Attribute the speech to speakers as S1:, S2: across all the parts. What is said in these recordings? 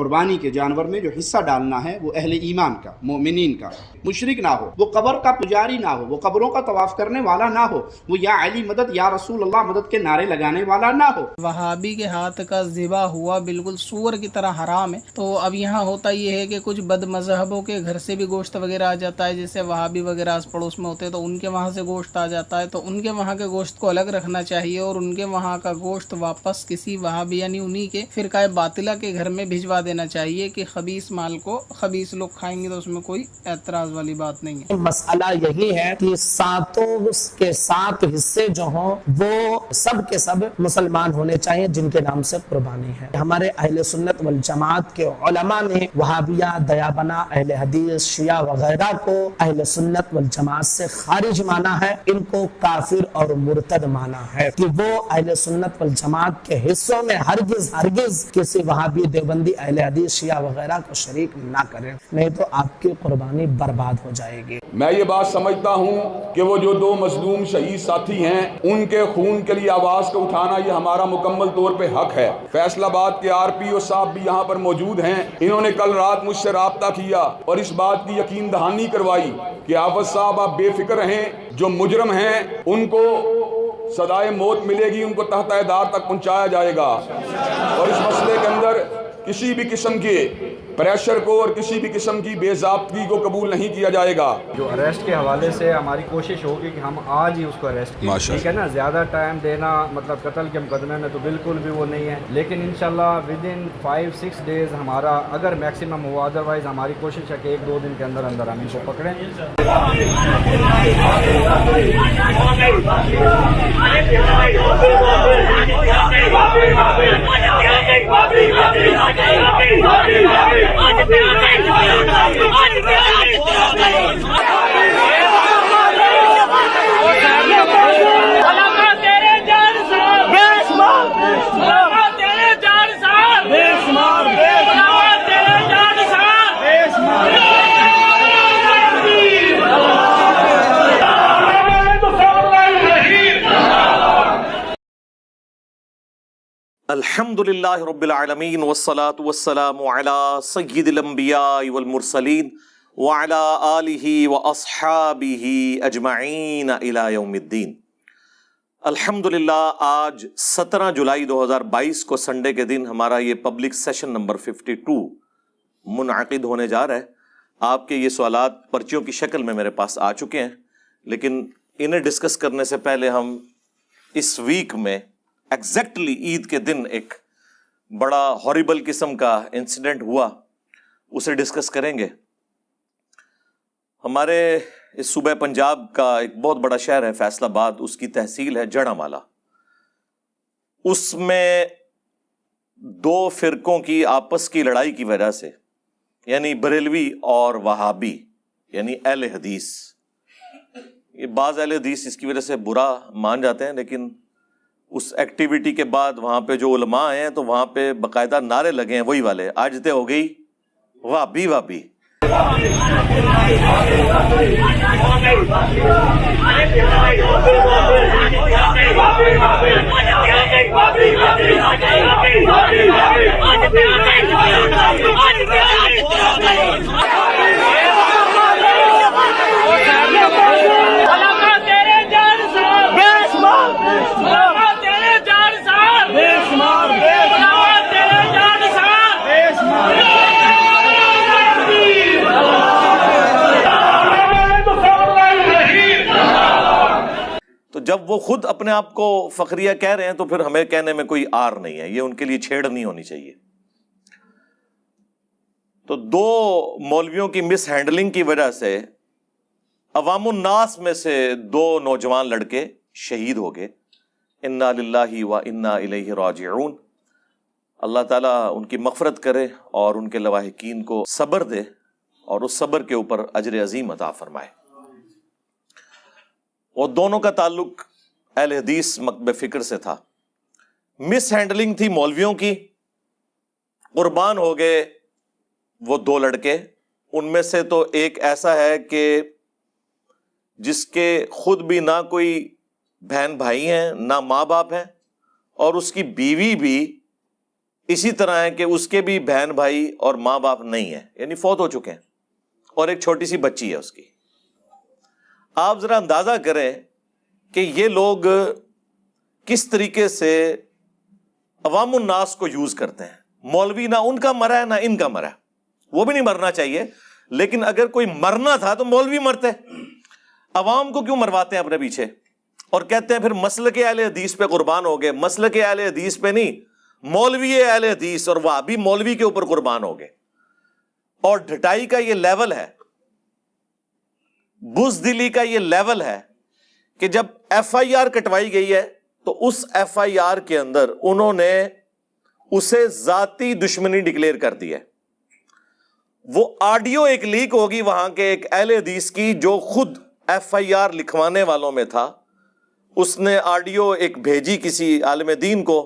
S1: قربانی کے جانور میں جو حصہ ڈالنا ہے وہ اہل ایمان کا، مومنین کا، مشرک نہ ہو، وہ قبر کا پجاری نہ ہو، وہ قبروں کا طواف کرنے والا نہ ہو، وہ یا علی مدد یا رسول اللہ مدد کے نعرے لگانے والا نہ ہو۔
S2: وہابی کے ہاتھ کا ذبح ہوا بالکل سور کی طرح حرام ہے۔ تو اب یہاں ہوتا یہ ہے کہ کچھ بد مذہبوں کے گھر سے بھی گوشت وغیرہ آ جاتا ہے، جیسے وہابی وغیرہ آس پڑوس میں ہوتے ہیں تو ان کے وہاں سے گوشت آ جاتا ہے، تو ان کے وہاں کے گوشت کو الگ رکھنا چاہیے اور ان کے وہاں کا گوشت واپس کسی وہابی یعنی انہی کے فرقہ باطلہ کے گھر میں بھجوا دینا چاہیے کہ خبیث مال کو خبیث لوگ کھائیں گے تو اس میں کوئی اعتراض والی بات نہیں ہے۔
S3: مسئلہ یہی ہے کہ ساتوں کے سات حصے جو ہوں وہ سب کے سب مسلمان ہونے چاہیے جن کے نام سے قربانی ہے۔ ہمارے اہل سنت والجماعت کے علماء نے وہابیہ، دیابنا، اہل حدیث، شیعہ وغیرہ کو اہل سنت والجماعت سے خارج مانا ہے، ان کو کافر اور مرتد مانا ہے کہ وہ اہل سنت والجماعت کے حصوں میں ہرگز کسی وہابی، دیوبندی، اہل حدیث، شیعہ وغیرہ کو شریک نہ کریں، نہیں تو آپ کی قربانی برباد ہو جائے گی۔
S4: میں یہ بات سمجھتا ہوں کہ وہ جو دو مظلوم شہید ساتھی ہیں ان کے خون کے لیے آواز کو اٹھانا یہ ہمارا مکمل طور پہ حق ہے۔ فیصل آباد کے RPO صاحب بھی یہاں پر موجود ہیں، انہوں نے کل رات مجھ سے رابطہ کیا اور اس بات کی یقین دہانی کروائی کہ حافظ صاحب آپ بے فکر رہیں، جو مجرم ہیں ان کو سزائے موت ملے گی، ان کو تحت دار تک پہنچایا جائے گا اور اس مسئلے کے اندر کسی بھی قسم کے پریشر کو اور کسی بھی قسم کی بے ضابطگی کو قبول نہیں کیا جائے گا۔
S5: جو اریسٹ کے حوالے سے ہماری کوشش ہوگی کہ ہم آج ہی اس کو اریسٹ کریں، ٹھیک ہے نا، زیادہ ٹائم دینا مطلب قتل کے مقدمے میں تو بالکل بھی وہ نہیں ہے، لیکن انشاءاللہ ودن 5-6 ڈیز ہمارا اگر میکسیمم ہوا، ادروائز ہماری کوشش ہے کہ 1-2 دن کے اندر اندر ہم ان کو پکڑیں۔
S6: الحمدللہ رب العالمین والصلاة والسلام علی سید الانبیاء والمرسلین وعلی آلہ واصحابہ اجمعین الی یوم الدین۔ الحمدللہ آج 17 جولائی 2022 کو سنڈے کے دن ہمارا یہ پبلک سیشن نمبر 52 منعقد ہونے جا رہا ہے۔ آپ کے یہ سوالات پرچیوں کی شکل میں میرے پاس آ چکے ہیں، لیکن انہیں ڈسکس کرنے سے پہلے ہم اس ویک میں ایگزیکٹلی عید کے دن ایک بڑا ہاریبل قسم کا انسیڈنٹ ہوا، اسے ڈسکس کریں گے۔ ہمارے اس صوبہ پنجاب کا ایک بہت بڑا شہر ہے فیصل آباد، اس کی تحصیل ہے جڑامالہ۔ اس میں 2 فرقوں کی آپس کی لڑائی کی وجہ سے، یعنی بریلوی اور وہابی یعنی اہل حدیث، یہ بعض اہل حدیث اس کی وجہ سے برا مان جاتے ہیں، لیکن اس ایکٹیویٹی کے بعد وہاں پہ جو علماء ہیں تو وہاں پہ باقاعدہ نعرے لگے ہیں وہی والے، آج تے ہو گئی وہابی وہابی۔ تو جب وہ خود اپنے آپ کو فخریہ کہہ رہے ہیں تو پھر ہمیں کہنے میں کوئی آر نہیں ہے، یہ ان کے لیے چھیڑ نہیں ہونی چاہیے۔ تو 2 مولویوں کی مس ہینڈلنگ کی وجہ سے عوام الناس میں سے 2 نوجوان لڑکے شہید ہو گئے۔ انا للہ و انا الیہ راجعون۔ اللہ تعالیٰ ان کی مغفرت کرے اور ان کے لواحقین کو صبر دے اور اس صبر کے اوپر اجر عظیم عطا فرمائے۔ اور دونوں کا تعلق اہل حدیث مکتب فکر سے تھا۔ مس ہینڈلنگ تھی مولویوں کی، قربان ہو گئے وہ 2 لڑکے۔ ان میں سے تو ایک ایسا ہے کہ جس کے خود بھی نہ کوئی بہن بھائی ہیں نہ ماں باپ ہیں، اور اس کی بیوی بھی اسی طرح ہے کہ اس کے بھی بہن بھائی اور ماں باپ نہیں ہیں، یعنی فوت ہو چکے ہیں، اور ایک چھوٹی سی بچی ہے اس کی. آپ ذرا اندازہ کریں کہ یہ لوگ کس طریقے سے عوام الناس کو یوز کرتے ہیں. مولوی نہ ان کا مرا ہے نہ ان کا مرا ہے، وہ بھی نہیں مرنا چاہیے، لیکن اگر کوئی مرنا تھا تو مولوی مرتے. عوام کو کیوں مرواتے ہیں اپنے پیچھے؟ اور کہتے ہیں پھر مسلک اہل حدیث پہ قربان ہو گئے. مسلک اہل حدیث پہ نہیں، مولوی اہل حدیث اور وہابی مولوی کے اوپر قربان ہو گئے. اور ڈھٹائی کا یہ لیول ہے، بزدلی کا یہ لیول ہے کہ جب ایف آئی آر کٹوائی گئی ہے تو اس ایف آئی آر کے اندر انہوں نے اسے ذاتی دشمنی ڈکلیئر کر دی ہے. وہ آڈیو ایک لیک ہوگی وہاں کے ایک اہل حدیث کی جو خود ایف آئی آر لکھوانے والوں میں تھا. اس نے آڈیو ایک بھیجی کسی عالم دین کو،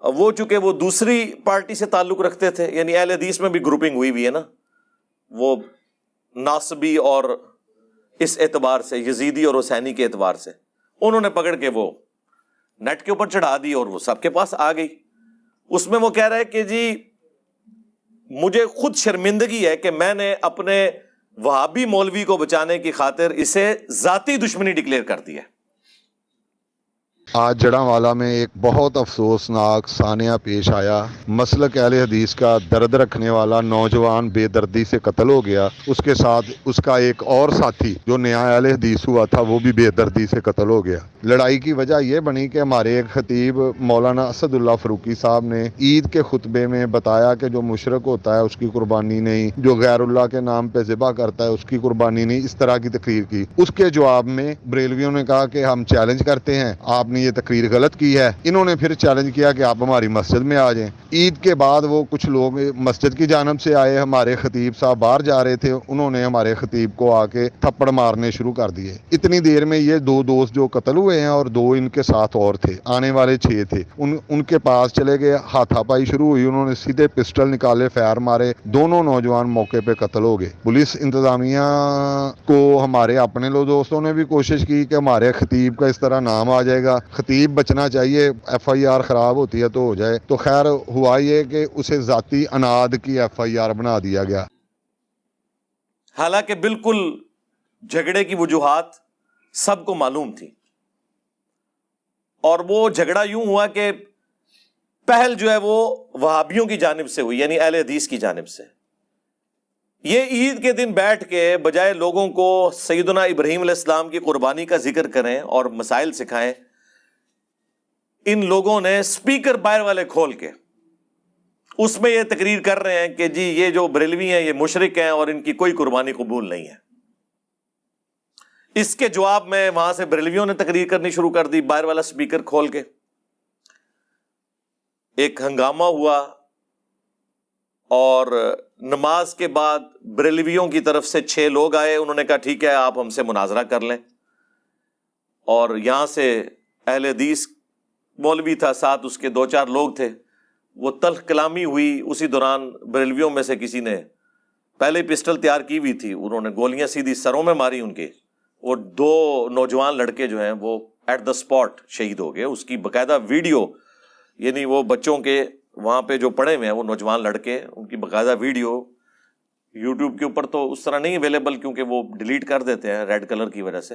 S6: وہ چونکہ وہ دوسری پارٹی سے تعلق رکھتے تھے، یعنی اہل حدیث میں بھی گروپنگ ہوئی ہے نا، وہ ناصبی اور اس اعتبار سے یزیدی اور حسینی کے اعتبار سے انہوں نے پکڑ کے وہ نیٹ کے اوپر چڑھا دی اور وہ سب کے پاس آ گئی. اس میں وہ کہہ رہا ہے کہ جی مجھے خود شرمندگی ہے کہ میں نے اپنے وہابی مولوی کو بچانے کی خاطر اسے ذاتی دشمنی ڈکلیئر کر دی ہے.
S7: آج جڑاوالا میں ایک بہت افسوسناک سانحہ پیش آیا. مسلک اہل حدیث کا درد رکھنے والا نوجوان بے دردی سے قتل ہو گیا. اس کے ساتھ اس کا ایک اور ساتھی جو نیا اہل حدیث ہوا تھا وہ بھی بے دردی سے قتل ہو گیا. لڑائی کی وجہ یہ بنی کہ ہمارے ایک خطیب مولانا اسد اللہ فروقی صاحب نے عید کے خطبے میں بتایا کہ جو مشرک ہوتا ہے اس کی قربانی نہیں، جو غیر اللہ کے نام پہ ذبح کرتا ہے اس کی قربانی نہیں، اس طرح کی تقریر کی. اس کے جواب میں بریلویوں نے کہا کہ ہم چیلنج کرتے ہیں، آپ نے یہ تقریر غلط کی ہے. انہوں نے پھر چیلنج کیا کہ آپ ہماری مسجد میں آ جائیں. عید کے بعد وہ کچھ لوگ مسجد کی جانب سے آئے، ہمارے خطیب صاحب باہر جا رہے تھے، انہوں نے ہمارے خطیب کو آ کے تھپڑ مارنے شروع کر دیے. اتنی دیر میں یہ دو دوست جو قتل ہوئے ہیں اور دو ان کے ساتھ اور تھے، آنے والے 6 تھے، ان کے پاس چلے گئے. ہاتھا پائی شروع ہوئی، انہوں نے سیدھے پسٹل نکالے، فائر مارے. دونوں نوجوان موقع پہ قتل ہو گئے. پولیس انتظامیہ کو ہمارے اپنے لوگ دوستوں نے بھی کوشش کی کہ ہمارے خطیب کا اس طرح نام آ جائے گا، خطیب بچنا چاہیے، ایف آئی آر خراب ہوتی ہے تو ہو جائے. تو خیر ہوا یہ کہ اسے ذاتی اناد کی ایف آئی آر بنا دیا گیا.
S6: حالانکہ بالکل جھگڑے کی وجوہات سب کو معلوم تھی، اور وہ جھگڑا یوں ہوا کہ پہل جو ہے وہ وہابیوں کی جانب سے ہوئی، یعنی اہل حدیث کی جانب سے. یہ عید کے دن بیٹھ کے بجائے لوگوں کو سیدنا ابراہیم علیہ السلام کی قربانی کا ذکر کریں اور مسائل سکھائیں، ان لوگوں نے سپیکر باہر والے کھول کے اس میں یہ تقریر کر رہے ہیں کہ جی یہ جو بریلوی ہیں یہ مشرک ہیں اور ان کی کوئی قربانی قبول نہیں ہے. اس کے جواب میں وہاں سے بریلویوں نے تقریر کرنی شروع کر دی باہر والا سپیکر کھول کے. ایک ہنگامہ ہوا اور نماز کے بعد بریلویوں کی طرف سے 6 لوگ آئے. انہوں نے کہا ٹھیک ہے آپ ہم سے مناظرہ کر لیں، اور یہاں سے اہل حدیث مولوی تھا، ساتھ اس کے 2-4 لوگ تھے. وہ تلخ کلامی ہوئی. اسی دوران بریلویوں میں سے کسی نے پہلے پسٹل تیار کی ہوئی تھی، انہوں نے گولیاں سیدھی سروں میں ماری ان کے. وہ 2 نوجوان لڑکے جو ہیں وہ ایٹ دا اسپاٹ شہید ہو گئے. اس کی باقاعدہ ویڈیو، یعنی وہ بچوں کے وہاں پہ جو پڑے ہوئے ہیں وہ نوجوان لڑکے، ان کی باقاعدہ ویڈیو یوٹیوب کے اوپر تو اس طرح نہیں اویلیبل کیونکہ وہ ڈیلیٹ کر دیتے ہیں ریڈ کلر کی وجہ سے.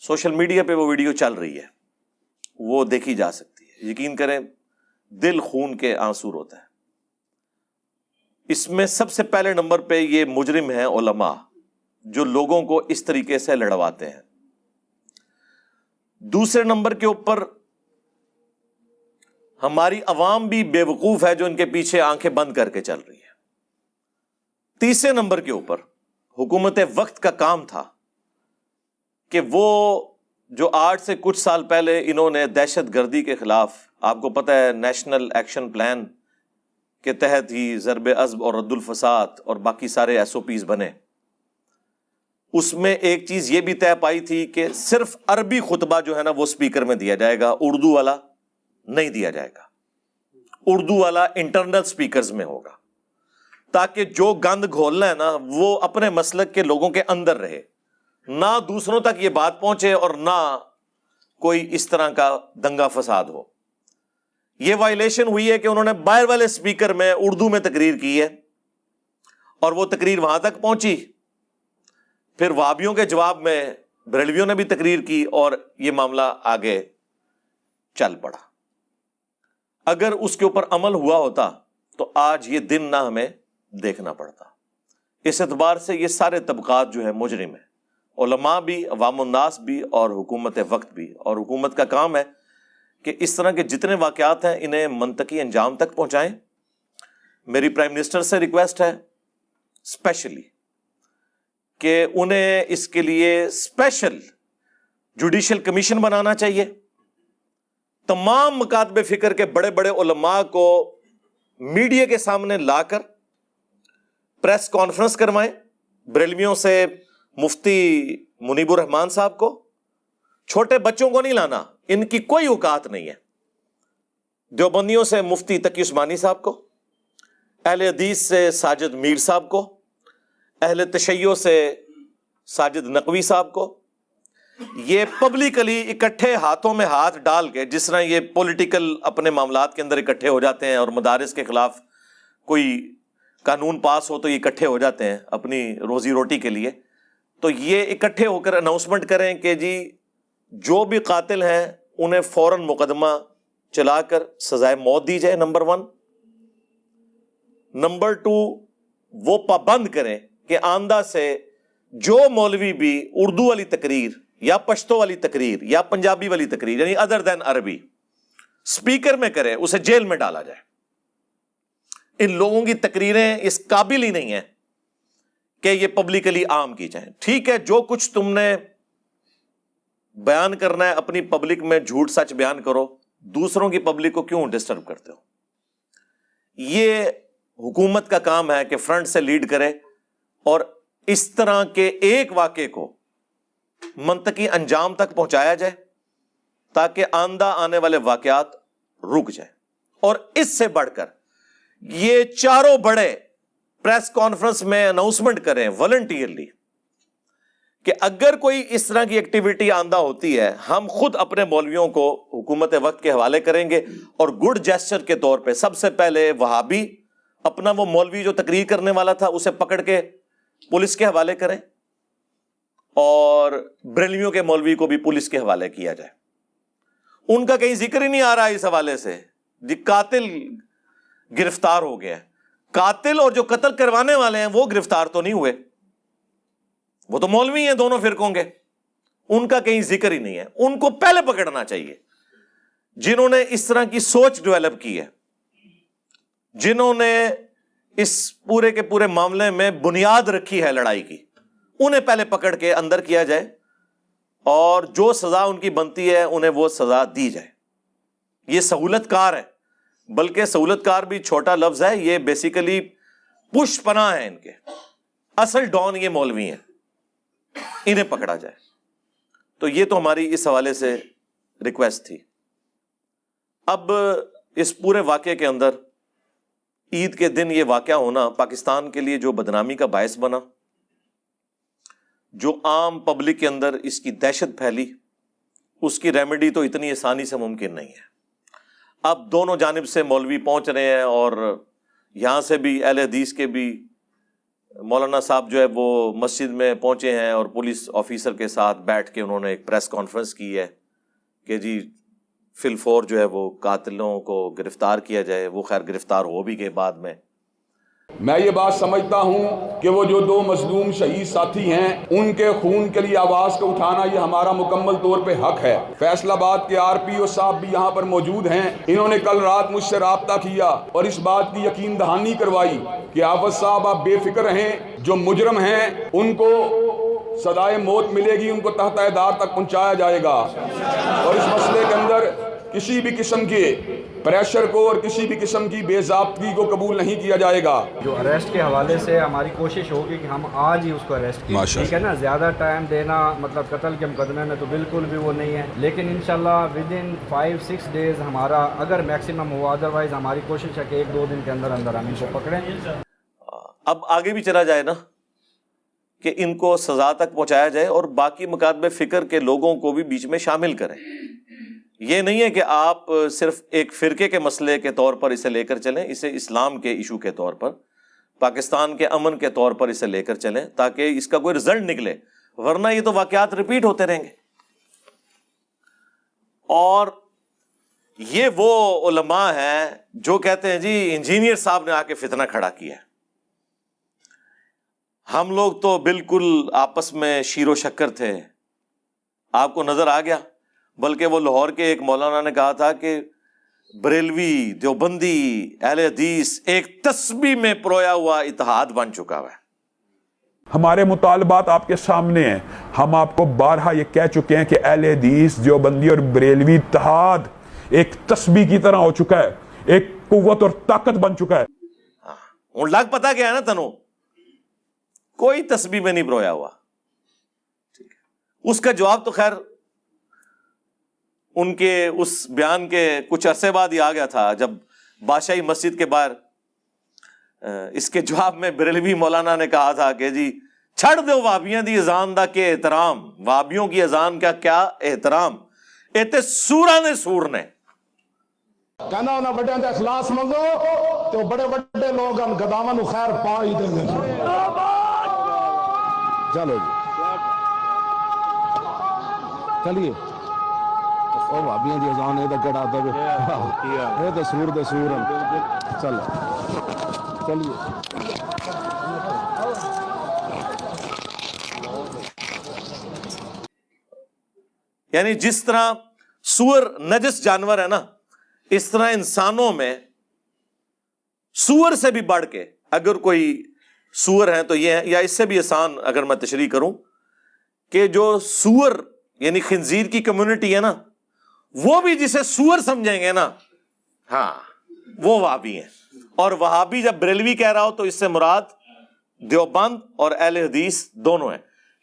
S6: سوشل میڈیا پہ وہ ویڈیو چل رہی ہے، وہ دیکھی جا سکتی ہے. یقین کریں دل خون کے آنسو ہوتا ہے. اس میں سب سے پہلے نمبر پہ یہ مجرم ہیں علماء جو لوگوں کو اس طریقے سے لڑواتے ہیں. دوسرے نمبر کے اوپر ہماری عوام بھی بے وقوف ہے جو ان کے پیچھے آنکھیں بند کر کے چل رہی ہے. تیسرے نمبر کے اوپر حکومت وقت کا کام تھا کہ وہ جو آج سے کچھ سال پہلے انہوں نے دہشت گردی کے خلاف، آپ کو پتہ ہے نیشنل ایکشن پلان کے تحت ہی ضرب عضب اور رد الفساد اور باقی سارے ایس او پیز بنے. اس میں ایک چیز یہ بھی طے پائی تھی کہ صرف عربی خطبہ جو ہے نا وہ سپیکر میں دیا جائے گا، اردو والا نہیں دیا جائے گا. اردو والا انٹرنل سپیکرز میں ہوگا تاکہ جو گند گھولنا ہے نا وہ اپنے مسلک کے لوگوں کے اندر رہے، نہ دوسروں تک یہ بات پہنچے اور نہ کوئی اس طرح کا دنگا فساد ہو. یہ وائلیشن ہوئی ہے کہ انہوں نے باہر والے سپیکر میں اردو میں تقریر کی ہے اور وہ تقریر وہاں تک پہنچی، پھر وہابیوں کے جواب میں بریلویوں نے بھی تقریر کی اور یہ معاملہ آگے چل پڑا۔ اگر اس کے اوپر عمل ہوا ہوتا تو آج یہ دن نہ ہمیں دیکھنا پڑتا۔ اس اعتبار سے یہ سارے طبقات جو ہے مجرم ہیں، علماء بھی، عوام الناس بھی اور حکومت وقت بھی، اور حکومت کا کام ہے کہ اس طرح کے جتنے واقعات ہیں انہیں منطقی انجام تک پہنچائیں۔ میری پرائم منسٹر سے ریکویسٹ ہے اسپیشلی کہ انہیں اس کے لیے اسپیشل جوڈیشل کمیشن بنانا چاہیے، تمام مکاتب فکر کے بڑے بڑے علماء کو میڈیا کے سامنے لا کر پریس کانفرنس کروائیں، بریلویوں سے مفتی منیب الرحمان صاحب کو، چھوٹے بچوں کو نہیں لانا، ان کی کوئی اوقات نہیں ہے، دیوبندیوں سے مفتی تقی عثمانی صاحب کو، اہل حدیث سے ساجد میر صاحب کو، اہل تشیع سے ساجد نقوی صاحب کو، یہ پبلکلی اکٹھے ہاتھوں میں ہاتھ ڈال کے، جس طرح یہ پولیٹیکل اپنے معاملات کے اندر اکٹھے ہو جاتے ہیں اور مدارس کے خلاف کوئی قانون پاس ہو تو یہ اکٹھے ہو جاتے ہیں اپنی روزی روٹی کے لیے، تو یہ اکٹھے ہو کر اناؤنسمنٹ کریں کہ جی جو بھی قاتل ہیں انہیں فوراً مقدمہ چلا کر سزائے موت دی جائے، نمبر 1۔ نمبر 2، وہ پابند کریں کہ آئندہ سے جو مولوی بھی اردو والی تقریر یا پشتو والی تقریر یا پنجابی والی تقریر یعنی ادر دین عربی سپیکر میں کرے اسے جیل میں ڈالا جائے۔ ان لوگوں کی تقریریں اس قابل ہی نہیں ہیں کہ یہ پبلکلی عام کی جائیں۔ ٹھیک ہے، جو کچھ تم نے بیان کرنا ہے اپنی پبلک میں جھوٹ سچ بیان کرو، دوسروں کی پبلک کو کیوں ڈسٹرب کرتے ہو؟ یہ حکومت کا کام ہے کہ فرنٹ سے لیڈ کرے اور اس طرح کے ایک واقعے کو منطقی انجام تک پہنچایا جائے تاکہ آئندہ آنے والے واقعات رک جائیں۔ اور اس سے بڑھ کر یہ چاروں بڑے پریس کانفرنس میں اناؤنسمنٹ کریں والنٹیئرلی کہ اگر کوئی اس طرح کی ایکٹیویٹی آندہ ہوتی ہے ہم خود اپنے مولویوں کو حکومت وقت کے حوالے کریں گے، اور گڈ جیسچر کے طور پہ سب سے پہلے وہابی اپنا وہ مولوی جو تقریر کرنے والا تھا اسے پکڑ کے پولیس کے حوالے کریں، اور بریلویوں کے مولوی کو بھی پولیس کے حوالے کیا جائے۔ ان کا کہیں ذکر ہی نہیں آ رہا اس حوالے سے، جی قاتل گرفتار ہو گیا، قاتل اور جو قتل کروانے والے ہیں وہ گرفتار تو نہیں ہوئے، وہ تو مولوی ہیں دونوں فرقوں کے، ان کا کہیں ذکر ہی نہیں ہے۔ ان کو پہلے پکڑنا چاہیے جنہوں نے اس طرح کی سوچ ڈیولپ کی ہے، جنہوں نے اس پورے کے پورے معاملے میں بنیاد رکھی ہے لڑائی کی، انہیں پہلے پکڑ کے اندر کیا جائے اور جو سزا ان کی بنتی ہے انہیں وہ سزا دی جائے۔ یہ سہولت کار ہے، بلکہ سہولت کار بھی چھوٹا لفظ ہے، یہ بیسیکلی پش پناہ ہے ان کے، اصل ڈان یہ مولوی ہیں، انہیں پکڑا جائے۔ تو یہ تو ہماری اس حوالے سے ریکویسٹ تھی۔ اب اس پورے واقعے کے اندر عید کے دن یہ واقعہ ہونا پاکستان کے لیے جو بدنامی کا باعث بنا، جو عام پبلک کے اندر اس کی دہشت پھیلی، اس کی ریمیڈی تو اتنی آسانی سے ممکن نہیں ہے۔ اب دونوں جانب سے مولوی پہنچ رہے ہیں، اور یہاں سے بھی اہل حدیث کے بھی مولانا صاحب جو ہے وہ مسجد میں پہنچے ہیں اور پولیس آفیسر کے ساتھ بیٹھ کے انہوں نے ایک پریس کانفرنس کی ہے کہ جی فی الفور جو ہے وہ قاتلوں کو گرفتار کیا جائے۔ وہ خیر گرفتار ہو بھی گئے بعد میں
S4: یہ بات سمجھتا ہوں کہ وہ جو دو مظلوم شہید ساتھی ہیں ان کے خون کے لیے آواز کو اٹھانا یہ ہمارا مکمل طور پہ حق ہے۔ فیصل آباد کے RPO صاحب بھی یہاں پر موجود ہیں، انہوں نے کل رات مجھ سے رابطہ کیا اور اس بات کی یقین دہانی کروائی کہ حافظ صاحب آپ بے فکر رہیں، جو مجرم ہیں ان کو سزائے موت ملے گی، ان کو تحت اعدام تک پہنچایا جائے گا، اور اس مسئلے کے اندر کسی بھی قسم کے پریشر کو اور کسی بھی قسم کی بے ضابطگی کو قبول نہیں کیا جائے گا۔
S5: جو اریسٹ کے حوالے سے ہماری کوشش ہوگی کہ ہم آج ہی اس کو اریسٹ کریں، ٹھیک ہے نا، زیادہ ٹائم دینا مطلب قتل کے مقدمے میں تو بالکل بھی وہ نہیں ہے، لیکن انشاءاللہ ودن 5-6 days ہمارا اگر میکسیمم ہوا، ادروائز ہماری کوشش ہے کہ 1-2 دن کے اندر اندر ہم ان کو پکڑیں۔
S6: اب آگے بھی چلا جائے نا کہ ان کو سزا تک پہنچایا جائے اور باقی مکاتب فکر کے لوگوں کو بھی بیچ میں شامل کریں، یہ نہیں ہے کہ آپ صرف ایک فرقے کے مسئلے کے طور پر اسے لے کر چلیں، اسے اسلام کے ایشو کے طور پر، پاکستان کے امن کے طور پر اسے لے کر چلیں تاکہ اس کا کوئی رزلٹ نکلے، ورنہ یہ تو واقعات ریپیٹ ہوتے رہیں گے۔ اور یہ وہ علماء ہیں جو کہتے ہیں جی انجینئر صاحب نے آ کے فتنہ کھڑا کیا ہے، ہم لوگ تو بالکل آپس میں شیر و شکر تھے۔ آپ کو نظر آ گیا، بلکہ وہ لاہور کے ایک مولانا نے کہا تھا کہ بریلوی، دیوبندی، اہل حدیث ایک تسبیح میں پرویا ہوا اتحاد بن چکا ہوا ہے۔
S4: ہمارے مطالبات آپ کے سامنے ہیں، ہم آپ کو بارہا یہ کہہ چکے ہیں کہ اہل حدیث، دیوبندی اور بریلوی اتحاد ایک تسبیح کی طرح ہو چکا ہے، ایک قوت اور طاقت بن چکا ہے۔
S6: ہوں لگ پتا کیا ہے نا تنو، کوئی تسبیح میں نہیں پرویا ہوا۔ اس کا جواب تو خیر ان کے اس بیان کے کچھ عرصے بعد ہی آ گیا تھا، جب بادشاہی مسجد کے باہر اس کے جواب میں بریلوی مولانا نے کہا تھا کہ جی چھڑ دو وہابیاں دی اذان دا کے احترام، وہابیوں کی اذان کا کیا احترام، ایتے سورا نے سور نے
S8: کہنا انہاں بڑیاں دے اخلاص منگو تو بڑے بڑے لوگ ان گداواں نو خیر پا ہی دیں گے۔ چلو جی چلیے، او بھابیاں دی اذان اے تے کڑا دے اے تے سور دے سور چل چلیے۔
S6: یعنی جس طرح سور نجس جانور ہے نا، اس طرح انسانوں میں سور سے بھی بڑھ کے اگر کوئی سور ہے تو یہ ہے، یا اس سے بھی آسان اگر میں تشریح کروں کہ جو سور یعنی خنزیر کی کمیونٹی ہے نا، وہ بھی جسے سور سمجھیں گے نا، ہاں وہ وہابی ہیں۔ اور وہابی جب بریلوی کہہ رہا ہو تو اس سے مراد دیوبند اور اہل حدیث دونوں ہیں،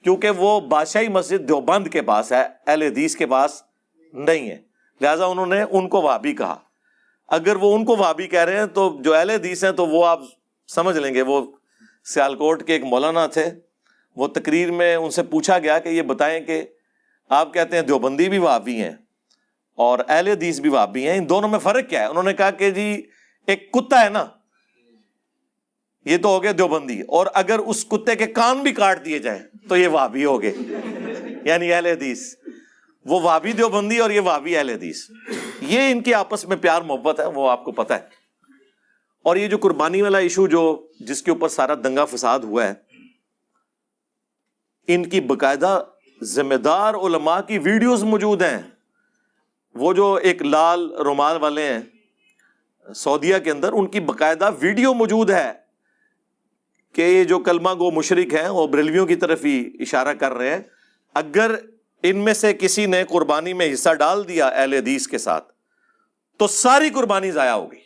S6: کیونکہ وہ بادشاہی مسجد دیوبند کے پاس ہے، اہل حدیث کے پاس نہیں ہے، لہٰذا انہوں نے ان کو وہابی کہا۔ اگر وہ ان کو وہابی کہہ رہے ہیں تو جو اہل حدیث ہیں تو وہ آپ سمجھ لیں گے۔ وہ سیالکوٹ کے ایک مولانا تھے، وہ تقریر میں ان سے پوچھا گیا کہ یہ بتائیں کہ آپ کہتے ہیں دیوبندی بھی وہابی ہیں اور اہل حدیث بھی وہابی ہیں، ان دونوں میں فرق کیا ہے؟ انہوں نے کہا کہ جی ایک کتا ہے نا، یہ تو ہو گیا دیوبندی، اور اگر اس کتے کے کان بھی کاٹ دیے جائیں تو یہ وہابی ہو گئے، یعنی اہل حدیث۔ وہ وہابی دیوبندی اور یہ وہابی اہل حدیث، یہ ان کے آپس میں پیار محبت ہے، وہ آپ کو پتہ ہے۔ اور یہ جو قربانی والا ایشو جو جس کے اوپر سارا دنگا فساد ہوا ہے، ان کی باقاعدہ ذمہ دار علماء کی ویڈیوز موجود ہیں۔ وہ جو ایک لال رومال والے ہیں سعودیہ کے اندر، ان کی باقاعدہ ویڈیو موجود ہے کہ یہ جو کلمہ گو مشرک ہیں وہ بریلویوں کی طرف ہی اشارہ کر رہے ہیں۔ اگر ان میں سے کسی نے قربانی میں حصہ ڈال دیا اہل حدیث کے ساتھ تو ساری قربانی ضائع ہوگی۔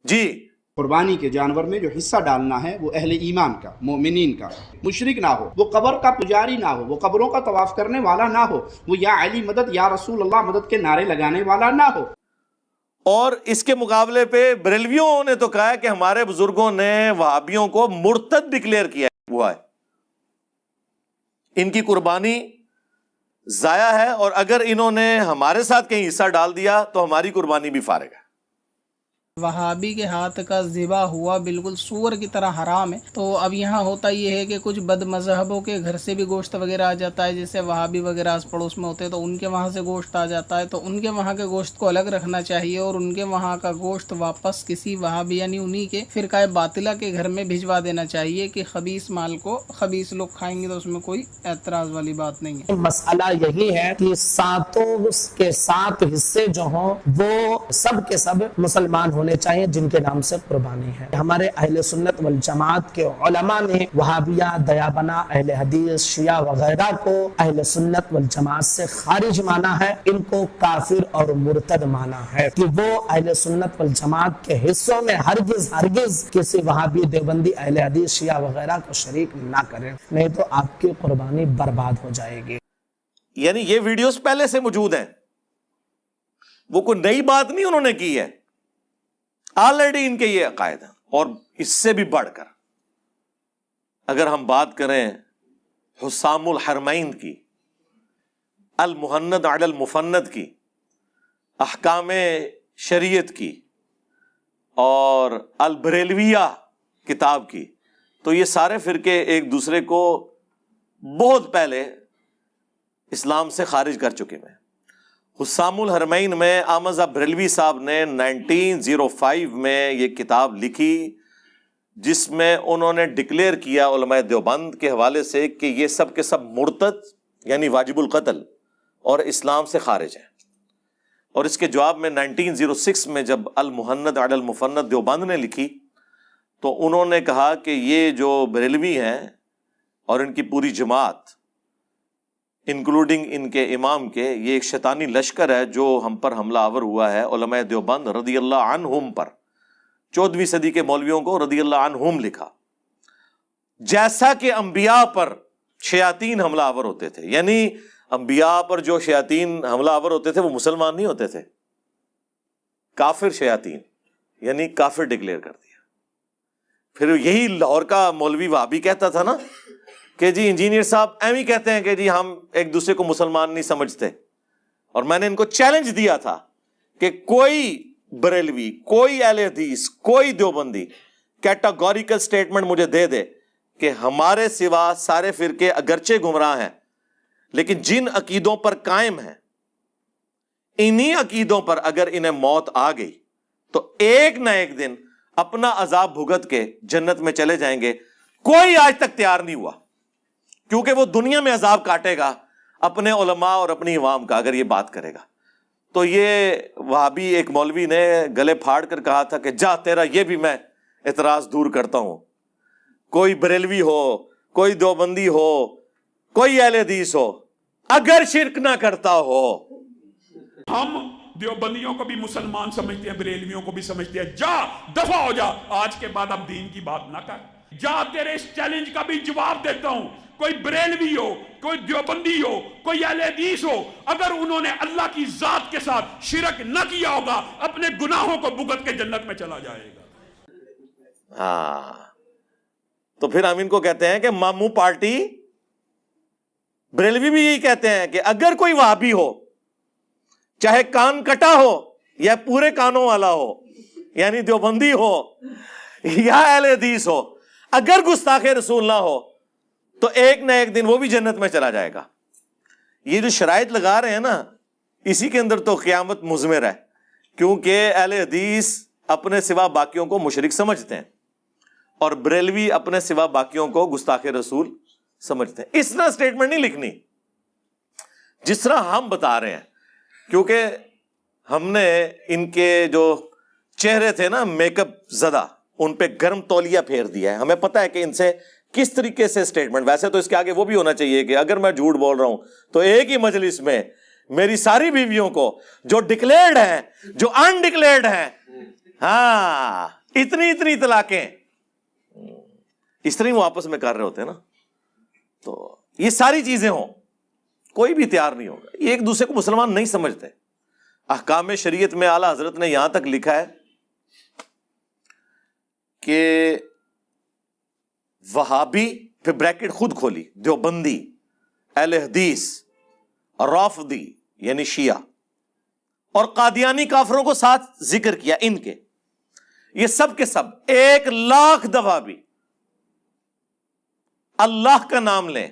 S6: جی
S1: قربانی کے جانور میں جو حصہ ڈالنا ہے وہ اہل ایمان کا، مومنین کا، مشرک نہ ہو، وہ قبر کا پجاری نہ ہو، وہ قبروں کا طواف کرنے والا نہ ہو، وہ یا علی مدد، یا رسول اللہ مدد کے نعرے لگانے والا نہ ہو۔
S6: اور اس کے مقابلے پہ بریلویوں نے تو کہا ہے کہ ہمارے بزرگوں نے وہابیوں کو مرتد ڈکلیئر کیا ہوا ہے، ان کی قربانی ضائع ہے، اور اگر انہوں نے ہمارے ساتھ کہیں حصہ ڈال دیا تو ہماری قربانی بھی فارغ ہے۔
S2: وہابی کے ہاتھ کا ذبح ہوا بالکل سور کی طرح حرام ہے۔ تو اب یہاں ہوتا یہ ہے کہ کچھ بد مذہبوں کے گھر سے بھی گوشت وغیرہ آ جاتا ہے، جیسے وہابی وغیرہ آس پڑوس میں ہوتے ہیں تو ان کے وہاں سے گوشت آ جاتا ہے، تو ان کے وہاں کے گوشت کو الگ رکھنا چاہیے اور ان کے وہاں کا گوشت واپس کسی وہابی یعنی انہی کے فرقہ باطلہ کے گھر میں بھجوا دینا چاہیے کہ خبیث مال کو خبیث لوگ کھائیں گے تو اس میں کوئی اعتراض والی بات نہیں ہے۔
S3: مسئلہ یہی ہے کہ ساتوں کے سات حصے جو ہوں وہ سب کے سب مسلمان ہونے چاہیے جن کے نام سے قربانی ہے۔ ہمارے اہل سنت والجماعت کے علماء نے وہابیہ، دیابنا، اہل حدیث، شیعہ وغیرہ کو اہل سنت والجماعت سے خارج مانا ہے، ان کو کافر اور مرتد مانا ہے کہ وہ اہل سنت والجماعت کے حصوں میں ہرگز کسی وہابی، دیوبندی، اہل حدیث، شیعہ وغیرہ کو شریک نہ کریں، نہیں تو آپ کی قربانی برباد ہو جائے گی۔
S6: یعنی یہ ویڈیوز پہلے سے موجود ہیں، وہ کوئی نئی بات نہیں انہوں نے کی ہے، آلریڈی ان کے یہ عقائد ہیں۔ اور اس سے بھی بڑھ کر اگر ہم بات کریں حسام الحرمین کی، المہند علی المفند کی، احکام شریعت کی، اور البریلویہ کتاب کی، تو یہ سارے فرقے ایک دوسرے کو بہت پہلے اسلام سے خارج کر چکے ہیں۔ حسام الحرمین میں احمد بریلوی صاحب نے 1905 میں یہ کتاب لکھی، جس میں انہوں نے ڈکلیئر کیا علماء دیوبند کے حوالے سے کہ یہ سب کے سب مرتد یعنی واجب القتل اور اسلام سے خارج ہیں۔ اور اس کے جواب میں 1906 میں جب المہند علی المفند دیوبند نے لکھی تو انہوں نے کہا کہ یہ جو بریلوی ہیں اور ان کی پوری جماعت انکلوڈنگ ان کے امام کے، یہ ایک شیطانی لشکر ہے جو ہم پر حملہ آور ہوا ہے۔ علماء دیوبند رضی اللہ عنہم پر، 14ویں صدی کے مولویوں کو رضی اللہ عنہم لکھا، جیسا کہ انبیاء پر شیاطین حملہ آور ہوتے تھے، یعنی انبیاء پر جو شیاطین حملہ آور ہوتے تھے وہ مسلمان نہیں ہوتے تھے، کافر شیاطین، یعنی کافر ڈکلیئر کر دیا۔ پھر یہی لاہور کا مولوی وہابی کہتا تھا نا کہ جی انجینئر صاحب ایویں کہتے ہیں کہ جی ہم ایک دوسرے کو مسلمان نہیں سمجھتے، اور میں نے ان کو چیلنج دیا تھا کہ کوئی بریلوی، کوئی اہل حدیث، کوئی دیوبندی کیٹاگوریکل سٹیٹمنٹ مجھے دے دے کہ ہمارے سوا سارے فرقے اگرچہ گمراہ ہیں لیکن جن عقیدوں پر قائم ہیں، انہی عقیدوں پر اگر انہیں موت آ گئی تو ایک نہ ایک دن اپنا عذاب بھگت کے جنت میں چلے جائیں گے۔ کوئی آج تک تیار نہیں ہوا، کیونکہ وہ دنیا میں عذاب کاٹے گا اپنے علماء اور اپنی عوام کا اگر یہ بات کرے گا۔ تو یہ وہابی ایک مولوی نے گلے پھاڑ کر کہا تھا کہ جا تیرا یہ بھی میں اعتراض دور کرتا ہوں، کوئی بریلوی ہو، کوئی دیوبندی ہو، کوئی اہل حدیث ہو، اگر شرک نہ کرتا ہو۔
S9: ہم دیوبندیوں کو بھی مسلمان سمجھتے ہیں، بریلویوں کو بھی سمجھتے ہیں، جا دفع ہو جا، آج کے بعد اب دین کی بات نہ کر، جا تیرے اس چیلنج کا بھی جواب دیتا ہوں۔ کوئی بریلوی ہو، کوئی دیوبندی ہو، کوئی اہل حدیث ہو، اگر انہوں نے اللہ کی ذات کے ساتھ شرک نہ کیا ہوگا، اپنے گناہوں کو بھگت کے جنت میں چلا جائے گا۔
S6: ہاں، تو پھر ہم ان کو کہتے ہیں کہ ماموں پارٹی۔ بریلوی بھی یہی کہتے ہیں کہ اگر کوئی وہابی ہو، چاہے کان کٹا ہو یا پورے کانوں والا ہو، یعنی دیوبندی ہو یا اہل حدیث ہو، اگر گستاخ رسول نہ ہو تو ایک نہ ایک دن وہ بھی جنت میں چلا جائے گا۔ یہ جو شرائط لگا رہے ہیں نا، اسی کے اندر تو قیامت مضمر ہے، کیونکہ اہل حدیث اپنے سوا باقیوں کو مشرک سمجھتے ہیں اور بریلوی اپنے سوا باقیوں کو گستاخ رسول سمجھتے ہیں۔ اس طرح سٹیٹمنٹ نہیں لکھنی جس طرح ہم بتا رہے ہیں، کیونکہ ہم نے ان کے جو چہرے تھے نا میک اپ زدہ، ان پہ گرم تولیہ پھیر دیا ہے۔ ہمیں پتہ ہے کہ ان سے کس طریقے سے سٹیٹمنٹ، ویسے تو اس کے آگے وہ بھی ہونا چاہیے کہ اگر میں جھوٹ بول رہا ہوں تو ایک ہی مجلس میں میری ساری بیویوں کو جو ڈکلیئرڈ ہیں، جو انڈکلیئرڈ ہیں، ہاں اتنی طلاقیں، اس طرح وہ آپس میں کر رہے ہوتے ہیں نا، تو یہ ساری چیزیں ہوں، کوئی بھی تیار نہیں ہوگا۔ یہ ایک دوسرے کو مسلمان نہیں سمجھتے۔ احکام شریعت میں اعلیٰ حضرت نے یہاں تک لکھا ہے کہ وہابی، پھر بریکٹ خود کھولی، دیوبندی، اہل حدیث، رافضی یعنی شیعہ، اور قادیانی کافروں کو ساتھ ذکر کیا، ان کے یہ سب کے سب 1,00,000 دفعہ بھی اللہ کا نام لیں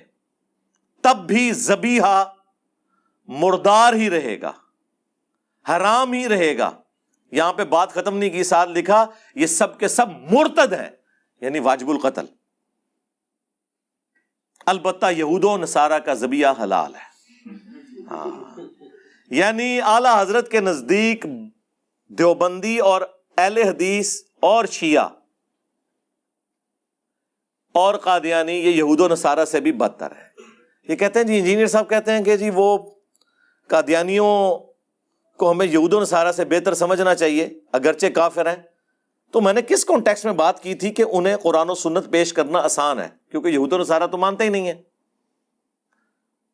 S6: تب بھی ذبیحہ مردار ہی رہے گا، حرام ہی رہے گا۔ یہاں پہ بات ختم نہیں کی، ساتھ لکھا یہ سب کے سب مرتد ہیں، یعنی واجب القتل۔ البتہ یہود و نصارہ کا ذبیحہ حلال ہے۔ ہاں، یعنی اعلیٰ حضرت کے نزدیک دیوبندی اور اہل حدیث اور شیعہ اور قادیانی یہ یہود و نصارہ سے بھی بدتر ہے۔ یہ کہتے ہیں جی، انجینئر صاحب کہتے ہیں کہ جی وہ قادیانیوں کو ہمیں یہود و نصارہ سے بہتر سمجھنا چاہیے اگرچہ کافر ہیں۔ تو میں نے کس کانٹیکسٹ میں بات کی تھی کہ انہیں قرآن و سنت پیش کرنا آسان ہے، کیونکہ یہود و نصارہ تو مانتے ہی نہیں ہیں۔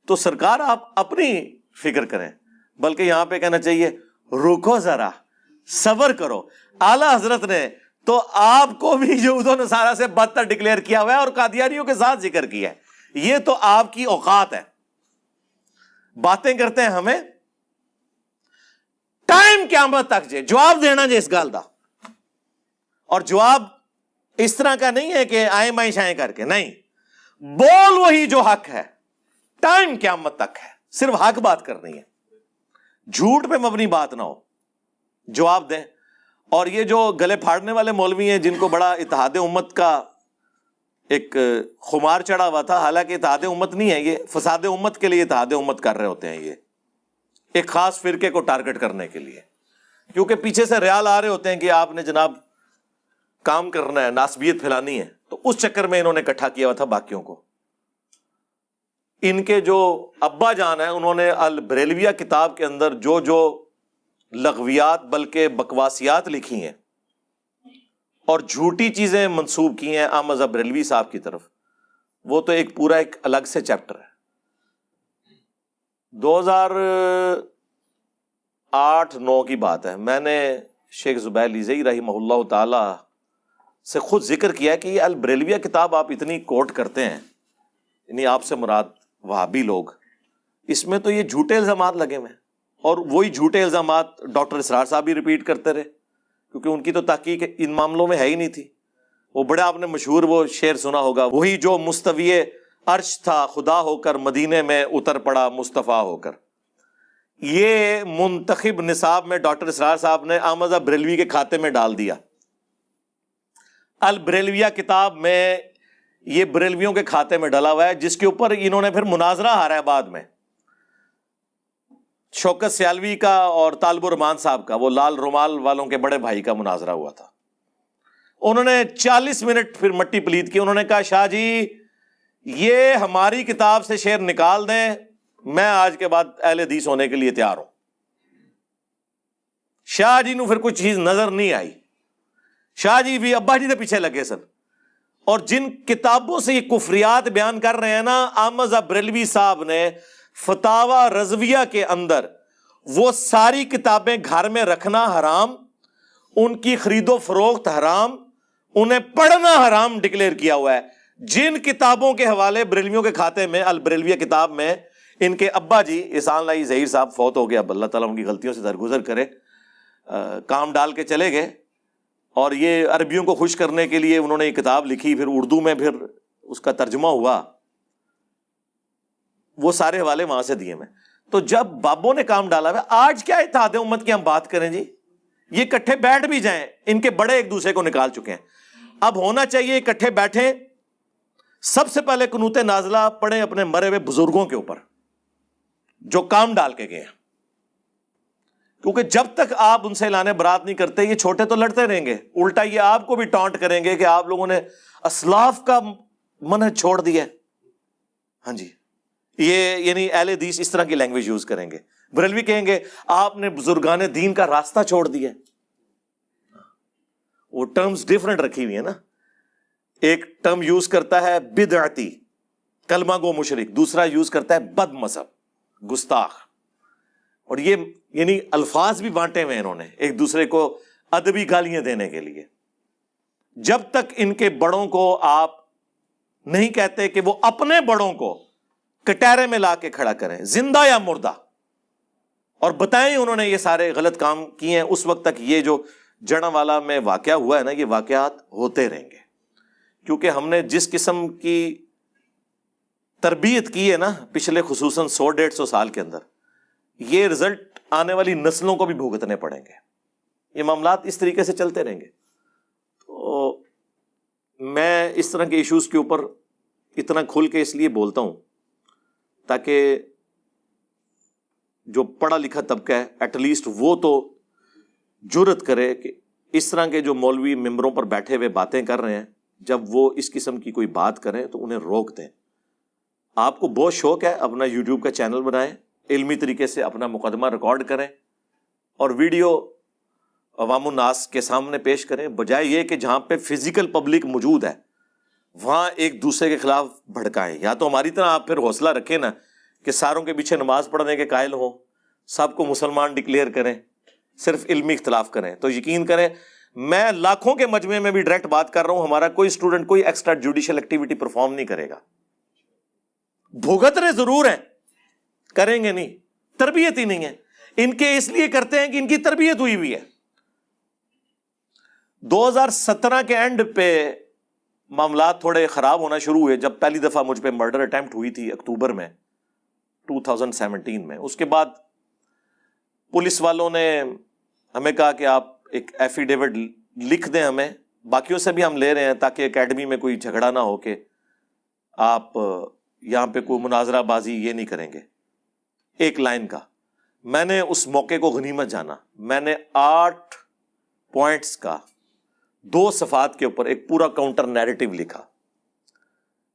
S6: تو سرکار آپ اپنی فکر کریں، بلکہ یہاں پہ کہنا چاہیے رکو ذرا، صبر کرو۔ اعلیٰ حضرت نے تو آپ کو بھی یہود و نصارہ سے بدتر ڈکلیئر کیا ہوا ہے اور قادیانیوں کے ساتھ ذکر کیا ہے۔ یہ تو آپ کی اوقات ہے۔ باتیں کرتے ہیں ہمیں ٹائم قیامت تک جے جواب دینا جے اس گال دا, اور جواب اس طرح کا نہیں ہے کہ آئیں بائیں شائیں کر کے, نہیں, بول وہی جو حق ہے, ٹائم قیامت تک ہے, صرف حق بات کرنی ہے, جھوٹ پہ مبنی بات نہ ہو, جواب دیں. اور یہ جو گلے پھاڑنے والے مولوی ہیں جن کو بڑا اتحاد امت کا ایک خمار چڑھا ہوا تھا, حالانکہ اتحاد امت نہیں ہے, یہ فساد امت کے لیے اتحاد امت کر رہے ہوتے ہیں, یہ ایک خاص فرقے کو ٹارگٹ کرنے کے لیے, کیونکہ پیچھے سے ریال آ رہے ہوتے ہیں کہ آپ نے جناب کام کرنا ہے, ناسبیت پھیلانی ہے, تو اس چکر میں انہوں نے اکٹھا کیا ہوا تھا باقیوں کو. ان کے جو ابا جان ہیں انہوں نے البریلویہ کتاب کے اندر جو جو لغویات بلکہ بکواسیات لکھی ہیں اور جھوٹی چیزیں منسوب کی ہیں احمد بریلوی صاحب کی طرف, وہ تو ایک پورا ایک الگ سے چیپٹر ہے. 2008-9 کی بات ہے, میں نے شیخ زبیر لیزئی رحمہ اللہ تعالی سے خود ذکر کیا کہ یہ البریلویہ کتاب آپ اتنی کوٹ کرتے ہیں, یعنی آپ سے مراد وہابی لوگ, اس میں تو یہ جھوٹے الزامات لگے ہوئے ہیں, اور وہی جھوٹے الزامات ڈاکٹر اسرار صاحب بھی ریپیٹ کرتے رہے, کیونکہ ان کی تو تحقیق ان معاملوں میں ہے ہی نہیں تھی. وہ بڑا آپ نے مشہور وہ شعر سنا ہوگا, وہی جو مستوی عرش تھا خدا ہو کر مدینے میں اتر پڑا مصطفیٰ ہو کر. یہ منتخب نصاب میں ڈاکٹر اسرار صاحب نے احمد بریلوی کے کھاتے میں ڈال دیا. البریلویہ کتاب میں یہ بریلویوں کے کھاتے میں ڈلا ہوا ہے, جس کے اوپر انہوں نے پھر مناظرہ ہارا ہے بعد میں, شوکت سیالوی کا اور طالب الرحمان صاحب کا, وہ لال رومال والوں کے بڑے بھائی کا مناظرہ ہوا تھا. انہوں نے 40 منٹ پھر مٹی پلیت کی. انہوں نے کہا شاہ جی یہ ہماری کتاب سے شعر نکال دیں, میں آج کے بعد اہل حدیث ہونے کے لیے تیار ہوں. شاہ جی نو پھر کچھ چیز نظر نہیں آئی. شاہ جی بھی ابا جی کے پیچھے لگے سن, اور جن کتابوں سے یہ کفریات بیان کر رہے ہیں نا, احمد بریلوی صاحب نے فتاوی رضویہ کے اندر وہ ساری کتابیں گھر میں رکھنا حرام, ان کی خرید و فروخت حرام, انہیں پڑھنا حرام ڈکلیئر کیا ہوا ہے. جن کتابوں کے حوالے بریلویوں کے کھاتے میں البریلویہ کتاب میں ان کے ابا جی احسان اللہ ظہیر صاحب فوت ہو گیا, اللہ تعالیٰ ان کی غلطیوں سے درگزر کرے, کام ڈال کے چلے گئے, اور یہ عربیوں کو خوش کرنے کے لیے انہوں نے یہ کتاب لکھی, پھر اردو میں پھر اس کا ترجمہ ہوا, وہ سارے حوالے وہاں سے دیے میں. تو جب بابوں نے کام ڈالا ہے, آج کیا اتحاد امت کی ہم بات کریں جی, یہ اکٹھے بیٹھ بھی جائیں, ان کے بڑے ایک دوسرے کو نکال چکے ہیں. اب ہونا چاہیے اکٹھے بیٹھیں, سب سے پہلے قنوت نازلہ پڑھیں اپنے مرے ہوئے بزرگوں کے اوپر جو کام ڈال کے گئے ہیں, کیونکہ جب تک آپ ان سے اعلان برات نہیں کرتے یہ چھوٹے تو لڑتے رہیں گے, الٹا یہ آپ کو بھی ٹانٹ کریں گے کہ آپ لوگوں نے اسلاف کا منہج چھوڑ دیا ہے. ہاں جی, یہ یعنی اہل حدیث اس طرح کی لینگویج یوز کریں گے. بریلوی کہیں گے آپ نے بزرگان دین کا راستہ چھوڑ دیا. وہ ٹرمز ڈیفرنٹ رکھی ہوئی ہیں نا, ایک ٹرم یوز کرتا ہے بدعتی کلمہ گو مشرک, دوسرا یوز کرتا ہے بد مذہب گستاخ, اور یہ یعنی الفاظ بھی بانٹے ہوئے انہوں نے ایک دوسرے کو ادبی گالیاں دینے کے لیے. جب تک ان کے بڑوں کو آپ نہیں کہتے کہ وہ اپنے بڑوں کو کٹہرے میں لا کے کھڑا کریں زندہ یا مردہ, اور بتائیں انہوں نے یہ سارے غلط کام کیے ہیں, اس وقت تک یہ جو جڑاوالا میں واقعہ ہوا ہے نا, یہ واقعات ہوتے رہیں گے. کیونکہ ہم نے جس قسم کی تربیت کی ہے نا پچھلے خصوصاً 100-150 سال کے اندر, یہ رزلٹ آنے والی نسلوں کو بھی بھگتنے پڑیں گے. یہ معاملات اس طریقے سے چلتے رہیں گے. تو میں اس طرح کے ایشوز کے اوپر اتنا کھل کے اس لیے بولتا ہوں تاکہ جو پڑھا لکھا طبقہ ہے ایٹ لیسٹ وہ تو جرت کرے کہ اس طرح کے جو مولوی ممبروں پر بیٹھے ہوئے باتیں کر رہے ہیں, جب وہ اس قسم کی کوئی بات کریں تو انہیں روک دیں. آپ کو بہت شوق ہے, اپنا یوٹیوب کا چینل بنائیں, علمی طریقے سے اپنا مقدمہ ریکارڈ کریں اور ویڈیو عوام الناس کے سامنے پیش کریں, بجائے یہ کہ جہاں پہ فزیکل پبلک موجود ہے وہاں ایک دوسرے کے خلاف بھڑکائیں. یا تو ہماری طرح آپ پھر حوصلہ رکھیں نا کہ ساروں کے پیچھے نماز پڑھنے کے قائل ہوں, سب کو مسلمان ڈکلیئر کریں, صرف علمی اختلاف کریں. تو یقین کریں میں لاکھوں کے مجمع میں بھی ڈائریکٹ بات کر رہا ہوں, ہمارا کوئی اسٹوڈنٹ کوئی ایکسٹرا جوڈیشل ایکٹیویٹی پرفارم نہیں کرے گا. بھگت رہے ضرور ہیں کریں گے نہیں, تربیت ہی نہیں ہے ان کے, اس لیے کرتے ہیں کہ ان کی تربیت ہوئی ہوئی ہے. 2017 کے اینڈ پہ معاملات تھوڑے خراب ہونا شروع ہوئے جب پہلی دفعہ مجھ پہ مرڈر اٹیمپٹ ہوئی تھی اکتوبر میں 2017 میں. اس کے بعد پولیس والوں نے ہمیں کہا کہ آپ ایک ایفیڈیوٹ لکھ دیں ہمیں, باقیوں سے بھی ہم لے رہے ہیں تاکہ اکیڈمی میں کوئی جھگڑا نہ ہو کہ آپ یہاں پہ کوئی مناظرہ بازی یہ نہیں کریں گے. ایک لائن کا میں نے اس موقع کو غنیمت جانا, میں نے 8 پوائنٹس کا 2 صفحات کے اوپر ایک پورا کاؤنٹر نیریٹو لکھا.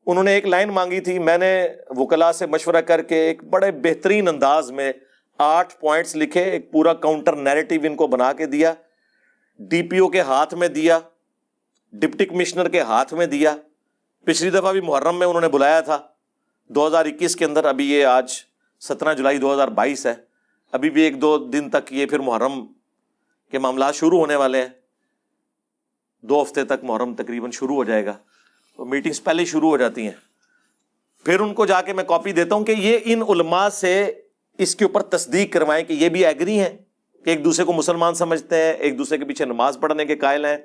S6: انہوں نے ایک لائن مانگی تھی, میں نے وکلاء سے مشورہ کر کے ایک بڑے بہترین انداز میں 8 پوائنٹس لکھے, ایک پورا کاؤنٹر نیریٹو ان کو بنا کے دیا, ڈی پی او کے ہاتھ میں دیا, ڈپٹی کمشنر کے ہاتھ میں دیا. پچھلی دفعہ بھی محرم میں انہوں نے بلایا تھا 2021 کے اندر, ابھی یہ آج 17 جولائی 2022 ہے, ابھی بھی 1-2 دن تک یہ پھر محرم کے معاملات شروع ہونے والے ہیں, 2 ہفتے تک محرم تقریباً شروع ہو جائے گا, تو میٹنگز پہلے ہی شروع ہو جاتی ہیں. پھر ان کو جا کے میں کاپی دیتا ہوں کہ یہ ان علماء سے اس کے اوپر تصدیق کروائیں کہ یہ بھی ایگری ہیں کہ ایک دوسرے کو مسلمان سمجھتے ہیں, ایک دوسرے کے پیچھے نماز پڑھنے کے قائل ہیں,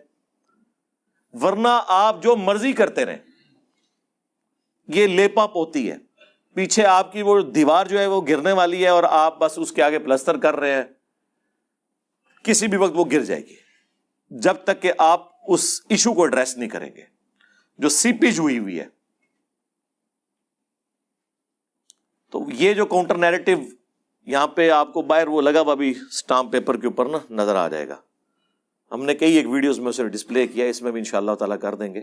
S6: ورنہ آپ جو مرضی کرتے رہیں. یہ لیپا پوتی ہے, پیچھے آپ کی وہ دیوار جو ہے وہ گرنے والی ہے اور آپ بس اس کے آگے پلستر کر رہے ہیں, کسی بھی وقت وہ گر جائے گی جب تک کہ آپ اس ایشو کو ایڈریس نہیں کریں گے جو سیپیج ہوئی ہوئی ہے. تو یہ جو کاؤنٹر نیریٹو یہاں پہ آپ کو باہر وہ لگا ہوا بھی اسٹامپ پیپر کے اوپر نا نظر آ جائے گا, ہم نے کئی ایک ویڈیوز میں اسے ڈسپلے کیا, اس میں بھی انشاءاللہ تعالیٰ کر دیں گے.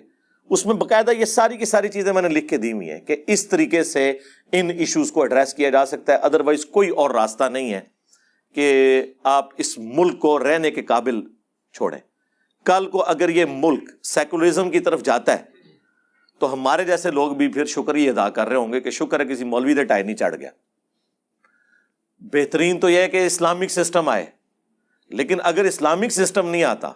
S6: اس میں باقاعدہ یہ ساری کی ساری چیزیں میں نے لکھ کے دی ہوئی ہیں کہ اس طریقے سے ان ایشوز کو ایڈریس کیا جا سکتا ہے, ادروائز کوئی اور راستہ نہیں ہے کہ آپ اس ملک کو رہنے کے قابل چھوڑیں. کل کو اگر یہ ملک سیکولرزم کی طرف جاتا ہے تو ہمارے جیسے لوگ بھی پھر شکریہ ادا کر رہے ہوں گے کہ شکر ہے کسی مولوی دے ٹائی نہیں چڑھ گیا. بہترین تو یہ ہے کہ اسلامک سسٹم آئے, لیکن اگر اسلامک سسٹم نہیں آتا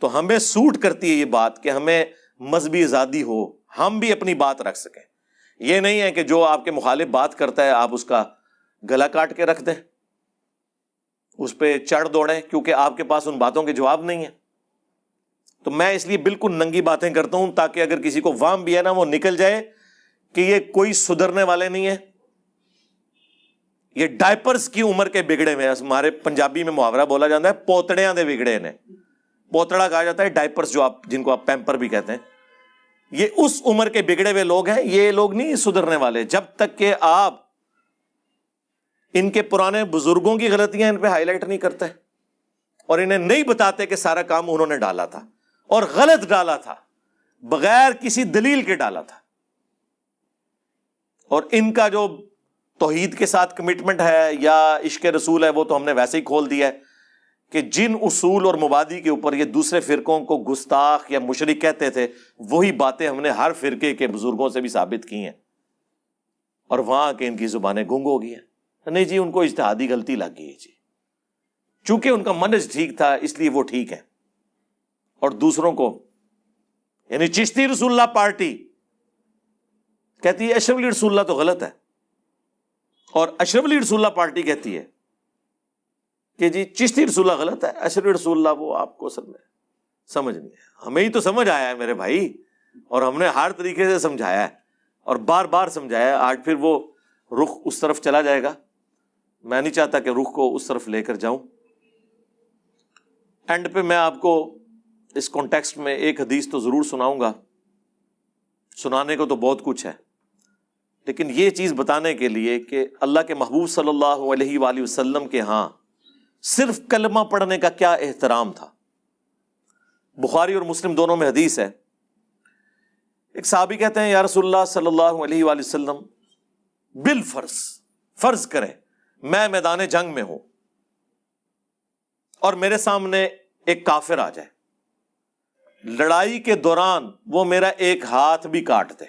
S6: تو ہمیں سوٹ کرتی ہے یہ بات کہ ہمیں مذہبی آزادی ہو, ہم بھی اپنی بات رکھ سکیں. یہ نہیں ہے کہ جو آپ کے مخالف بات کرتا ہے آپ اس کا گلا کاٹ کے رکھ دیں, اس پہ چڑھ دوڑیں, کیونکہ آپ کے پاس ان باتوں کے جواب نہیں ہے. تو میں اس لیے بالکل ننگی باتیں کرتا ہوں تاکہ اگر کسی کو وام بھی ہے نا وہ نکل جائے کہ یہ کوئی سدھرنے والے نہیں ہیں, یہ ڈائپرز کی عمر کے بگڑے میں. ہمارے پنجابی میں محاورہ بولا جاتا ہے پوتڑیاں دے بگڑے نے, پوتڑا کہا جاتا ہے ڈائپرز جو آپ جن کو آپ پیمپر بھی کہتے ہیں. یہ اس عمر کے بگڑے ہوئے لوگ ہیں, یہ لوگ نہیں سدھرنے والے جب تک کہ آپ ان کے پرانے بزرگوں کی غلطیاں ان پہ ہائی لائٹ نہیں کرتے اور انہیں نہیں بتاتے کہ سارا کام انہوں نے ڈالا تھا اور غلط ڈالا تھا, بغیر کسی دلیل کے ڈالا تھا. اور ان کا جو توحید کے ساتھ کمٹمنٹ ہے یا عشق رسول ہے وہ تو ہم نے ویسے ہی کھول دیا ہے کہ جن اصول اور مبادی کے اوپر یہ دوسرے فرقوں کو گستاخ یا مشرک کہتے تھے وہی باتیں ہم نے ہر فرقے کے بزرگوں سے بھی ثابت کی ہیں, اور وہاں کہ ان کی زبانیں گنگ ہو گئی ہیں. نہیں جی ان کو اجتہادی غلطی لگ گئی ہے جی, چونکہ ان کا منہج ٹھیک تھا اس لیے وہ ٹھیک ہے, اور دوسروں کو یعنی چشتی رسول اللہ پارٹی کہتی ہے اشرف علی رسول اللہ تو غلط ہے, اور اشرف علی رسول اللہ پارٹی کہتی ہے کہ جی چشتی رسول اللہ غلط ہے, اشرف علی رسول اللہ وہ آپ کو سمجھ نہیں ہے. ہمیں ہی تو سمجھ آیا ہے میرے بھائی, اور ہم نے ہر طریقے سے سمجھایا ہے اور بار بار سمجھایا ہے. آج پھر وہ رخ اس طرف چلا جائے گا, میں نہیں چاہتا کہ رخ کو اس طرف لے کر جاؤں. اینڈ پہ میں آپ کو اس کانٹیکسٹ میں ایک حدیث تو ضرور سناؤں گا, سنانے کو تو بہت کچھ ہے, لیکن یہ چیز بتانے کے لیے کہ اللہ کے محبوب صلی اللہ علیہ وآلہ وسلم کے ہاں صرف کلمہ پڑھنے کا کیا احترام تھا. بخاری اور مسلم دونوں میں حدیث ہے, ایک صحابی کہتے ہیں یا رسول اللہ صلی اللہ علیہ وآلہ وسلم بالفرض فرض کریں میں میدان جنگ میں ہوں اور میرے سامنے ایک کافر آ جائے, لڑائی کے دوران وہ میرا ایک ہاتھ بھی کاٹ دے.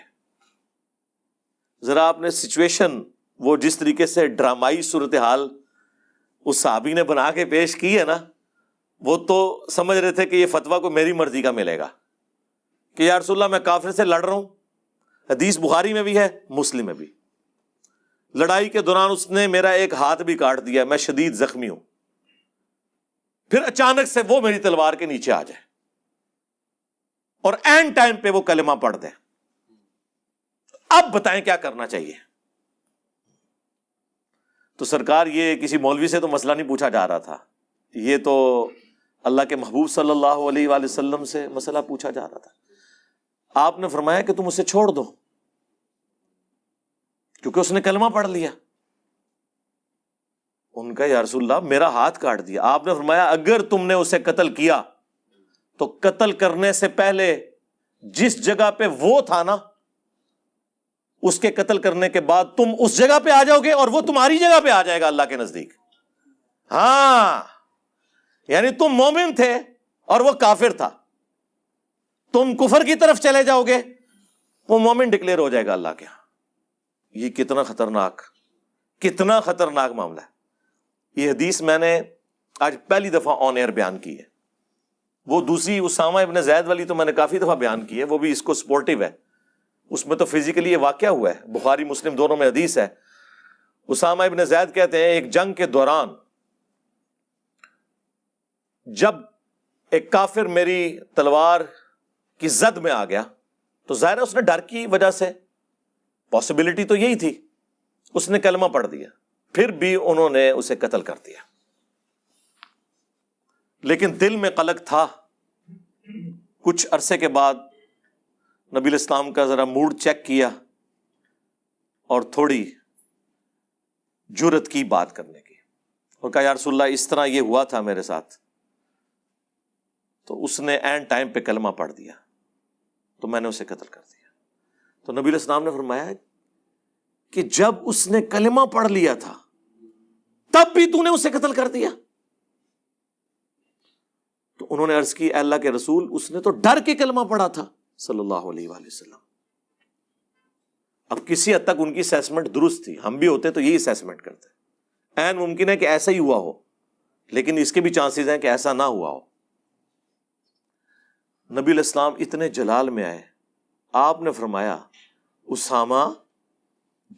S6: ذرا آپ نے سچویشن وہ جس طریقے سے ڈرامائی صورتحال اس صحابی نے بنا کے پیش کی ہے نا, وہ تو سمجھ رہے تھے کہ یہ فتویٰ کو میری مرضی کا ملے گا کہ یا رسول اللہ میں کافر سے لڑ رہا ہوں. حدیث بخاری میں بھی ہے مسلم میں بھی. لڑائی کے دوران اس نے میرا ایک ہاتھ بھی کاٹ دیا، میں شدید زخمی ہوں، پھر اچانک سے وہ میری تلوار کے نیچے آ جائے اور اینڈ ٹائم پہ وہ کلمہ پڑھ دے، اب بتائیں کیا کرنا چاہیے؟ تو سرکار یہ کسی مولوی سے تو مسئلہ نہیں پوچھا جا رہا تھا، یہ تو اللہ کے محبوب صلی اللہ علیہ وآلہ وسلم سے مسئلہ پوچھا جا رہا تھا۔ آپ نے فرمایا کہ تم اسے چھوڑ دو کیونکہ اس نے کلمہ پڑھ لیا۔ ان کا یا رسول اللہ میرا ہاتھ کاٹ دیا۔ آپ نے فرمایا اگر تم نے اسے قتل کیا تو قتل کرنے سے پہلے جس جگہ پہ وہ تھا نا، اس کے قتل کرنے کے بعد تم اس جگہ پہ آ جاؤ گے اور وہ تمہاری جگہ پہ آ جائے گا اللہ کے نزدیک۔ ہاں، یعنی تم مومن تھے اور وہ کافر تھا، تم کفر کی طرف چلے جاؤ گے، وہ مومن ڈکلیئر ہو جائے گا اللہ کے ہاں۔ یہ کتنا خطرناک معاملہ ہے۔ یہ حدیث میں نے آج پہلی دفعہ آن ایئر بیان کی ہے۔ وہ دوسری اسامہ ابن زید والی تو میں نے کافی دفعہ بیان کی ہے، وہ بھی اس کو سپورٹیو ہے، اس میں تو فزیکلی یہ واقعہ ہوا ہے، بخاری مسلم دونوں میں حدیث ہے۔ اسامہ ابن زید کہتے ہیں ایک جنگ کے دوران جب ایک کافر میری تلوار کی زد میں آ گیا تو ظاہر ہے اس نے ڈر کی وجہ سے، پاسبلٹی تو یہی تھی، اس نے کلمہ پڑھ دیا، پھر بھی انہوں نے اسے قتل کر دیا، لیکن دل میں قلق تھا۔ کچھ عرصے کے بعد نبی الاسلام کا ذرا موڈ چیک کیا اور تھوڑی جرأت کی بات کرنے کی، اور کہا یا رسول اللہ اس طرح یہ ہوا تھا میرے ساتھ، تو اس نے اینڈ ٹائم پہ کلمہ پڑھ دیا تو میں نے اسے قتل کر دیا۔ تو نبی علیہ السلام نے فرمایا کہ جب اس نے کلمہ پڑھ لیا تھا تب بھی تو نے اسے قتل کر دیا؟ تو انہوں نے عرض کی اے اللہ کے رسول اس نے تو ڈر کے کلمہ پڑھا تھا صلی اللہ علیہ وآلہ وسلم۔ اب کسی حد تک ان کی اسیسمنٹ درست تھی، ہم بھی ہوتے تو یہی اسیسمنٹ کرتے، این ممکن ہے کہ ایسا ہی ہوا ہو، لیکن اس کے بھی چانسز ہیں کہ ایسا نہ ہوا ہو۔ نبی علیہ السلام اتنے جلال میں آئے، آپ نے فرمایا اسامہ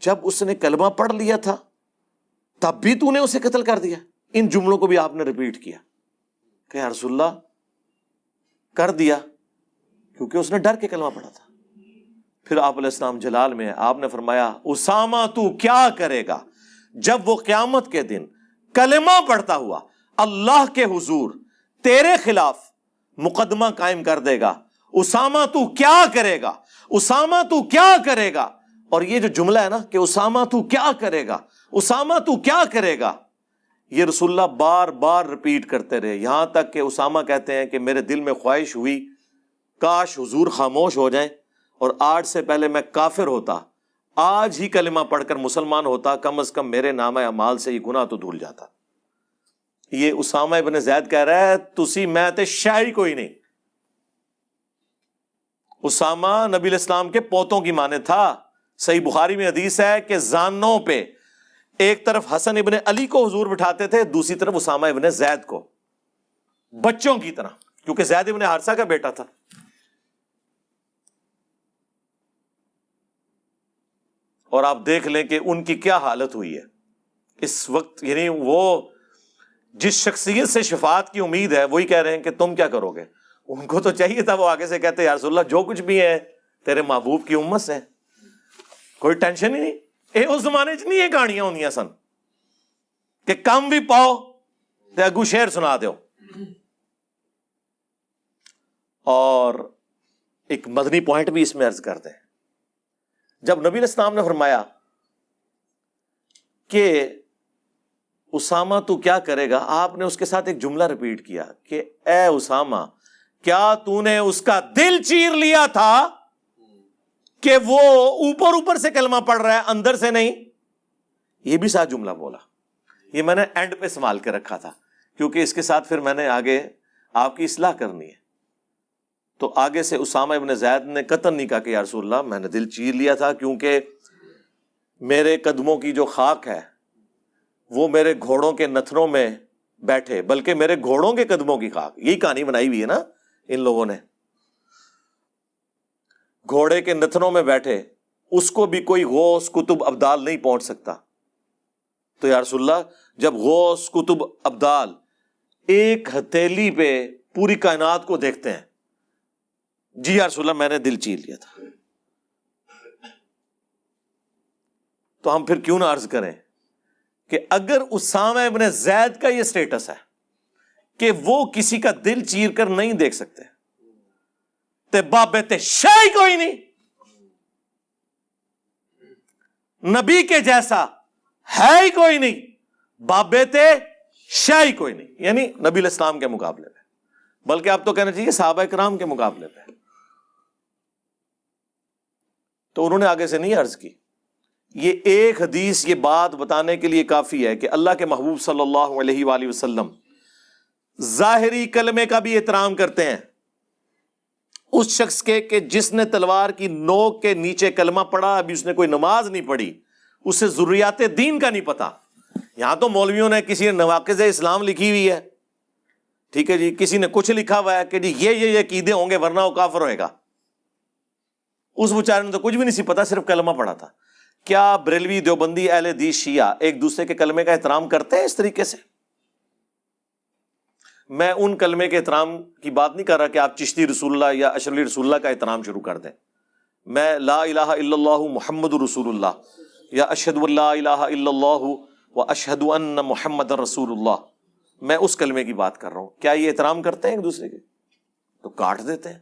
S6: جب اس نے کلمہ پڑھ لیا تھا تب بھی تو نے اسے قتل کر دیا؟ ان جملوں کو بھی آپ نے ریپیٹ کیا کہ یا رسول اللہ کر دیا کیونکہ اس نے ڈر کے کلمہ پڑھا تھا۔ پھر آپ علیہ السلام جلال میں آپ نے فرمایا اسامہ تو کیا کرے گا جب وہ قیامت کے دن کلمہ پڑھتا ہوا اللہ کے حضور تیرے خلاف مقدمہ قائم کر دے گا؟ اسامہ تو کیا کرے گا؟ اسامہ تو کیا کرے گا؟ اور یہ جو جملہ ہے نا کہ اسامہ تو کیا کرے گا، اسامہ تو کیا کرے گا، یہ رسول اللہ بار بار ریپیٹ کرتے رہے، یہاں تک کہ اسامہ کہتے ہیں کہ میرے دل میں خواہش ہوئی کاش حضور خاموش ہو جائیں اور آج سے پہلے میں کافر ہوتا، آج ہی کلمہ پڑھ کر مسلمان ہوتا، کم از کم میرے نامہ اعمال سے یہ گناہ تو دھل جاتا۔ یہ اسامہ ابن زید کہہ رہا ہے تسی میں تے شاعری کوئی نہیں۔ اسامہ نبی علیہ السلام کے پوتوں کی مانے تھا، صحیح بخاری میں حدیث ہے کہ زانوں پہ ایک طرف حسن ابن علی کو حضور بٹھاتے تھے، دوسری طرف اسامہ ابن زید کو، بچوں کی طرح، کیونکہ زید ابن حارثہ کا بیٹا تھا۔ اور آپ دیکھ لیں کہ ان کی کیا حالت ہوئی ہے اس وقت، یعنی وہ جس شخصیت سے شفاعت کی امید ہے وہی کہہ رہے ہیں کہ تم کیا کرو گے۔ ان کو تو چاہیے تھا وہ آگے سے کہتے یا رسول اللہ جو کچھ بھی ہے تیرے محبوب کی امت سے، کوئی ٹینشن ہی نہیں۔ اس زمانے چ نہیں یہ کہانیاں ہوندیاں سن کہ کم بھی پاؤ تے اگو شعر سنا دیو۔ اور ایک مدنی پوائنٹ بھی اس میں عرض کرتے ہیں، جب نبی علیہ السلام نے فرمایا کہ اسامہ تو کیا کرے گا، آپ نے اس کے ساتھ ایک جملہ ریپیٹ کیا کہ اے اسامہ کیا تو نے اس کا دل چیر لیا تھا کہ وہ اوپر اوپر سے کلمہ پڑھ رہا ہے اندر سے نہیں؟ یہ بھی ساتھ جملہ بولا، یہ میں نے اینڈ پہ سنبھال کے رکھا تھا کیونکہ اس کے ساتھ پھر میں نے آگے آپ کی اصلاح کرنی ہے۔ تو آگے سے اسامہ ابن زید نے قطعاً نہیں کہا کہ یا رسول اللہ میں نے دل چیر لیا تھا کیونکہ میرے قدموں کی جو خاک ہے وہ میرے گھوڑوں کے نتنوں میں بیٹھے، بلکہ میرے گھوڑوں کے قدموں کی خاک، یہی کہانی بنائی ہوئی ہے نا ان لوگوں نے، گھوڑے کے نتنوں میں بیٹھے اس کو بھی کوئی غوث کتب ابدال نہیں پہنچ سکتا. تو یا رسول اللہ جب غوث کتب ابدال ایک ہتھیلی پہ پوری کائنات کو دیکھتے ہیں, جی یا رسول اللہ میں نے دل چیر لیا تھا. تو ہم پھر کیوں نہ عرض کریں کہ اگر اسامہ ابن زید کا یہ سٹیٹس ہے کہ وہ کسی کا دل چیر کر نہیں دیکھ سکتے, تے بابت شاہی کوئی نہیں, نبی کے جیسا ہے ہی کوئی نہیں, بابت شاہی کوئی نہیں, یعنی نبی علیہ السلام کے مقابلے میں, بلکہ آپ تو کہنا چاہیے صحابہ کرام کے مقابلے پہ. تو انہوں نے آگے سے نہیں عرض کی. یہ ایک حدیث یہ بات بتانے کے لیے کافی ہے کہ اللہ کے محبوب صلی اللہ علیہ وآلہ وسلم ظاہری کلمے کا بھی احترام کرتے ہیں اس شخص کے کہ جس نے تلوار کی نوک کے نیچے کلمہ پڑھا, ابھی اس نے کوئی نماز نہیں پڑھی, اسے ضروریات دین کا نہیں پتا. یہاں تو مولویوں نے کسی نے نواقض اسلام لکھی ہوئی ہے, ٹھیک ہے جی, کسی نے کچھ لکھا ہوا ہے کہ جی یہ عقیدے ہوں گے ورنہ وہ کافر ہوئے گا. اس بیچارے نے تو کچھ بھی نہیں سی پتا, صرف کلمہ پڑھا تھا. کیا بریلوی, دیوبندی, اہل حدیث, شیعہ ایک دوسرے کے کلمے کا احترام کرتے ہیں اس طریقے سے؟ میں ان کلمے کے احترام کی بات نہیں کر رہا کہ آپ چشتی رسول اللہ یا اشرلی رسول اللہ کا احترام شروع کر دیں. میں لا الہ الا اللہ محمد رسول اللہ یا اشہد ان لا الہ الا اللہ و اشہد ان محمد رسول اللہ, میں اس کلمے کی بات کر رہا ہوں. کیا یہ احترام کرتے ہیں ایک دوسرے کے؟ تو کاٹ دیتے ہیں.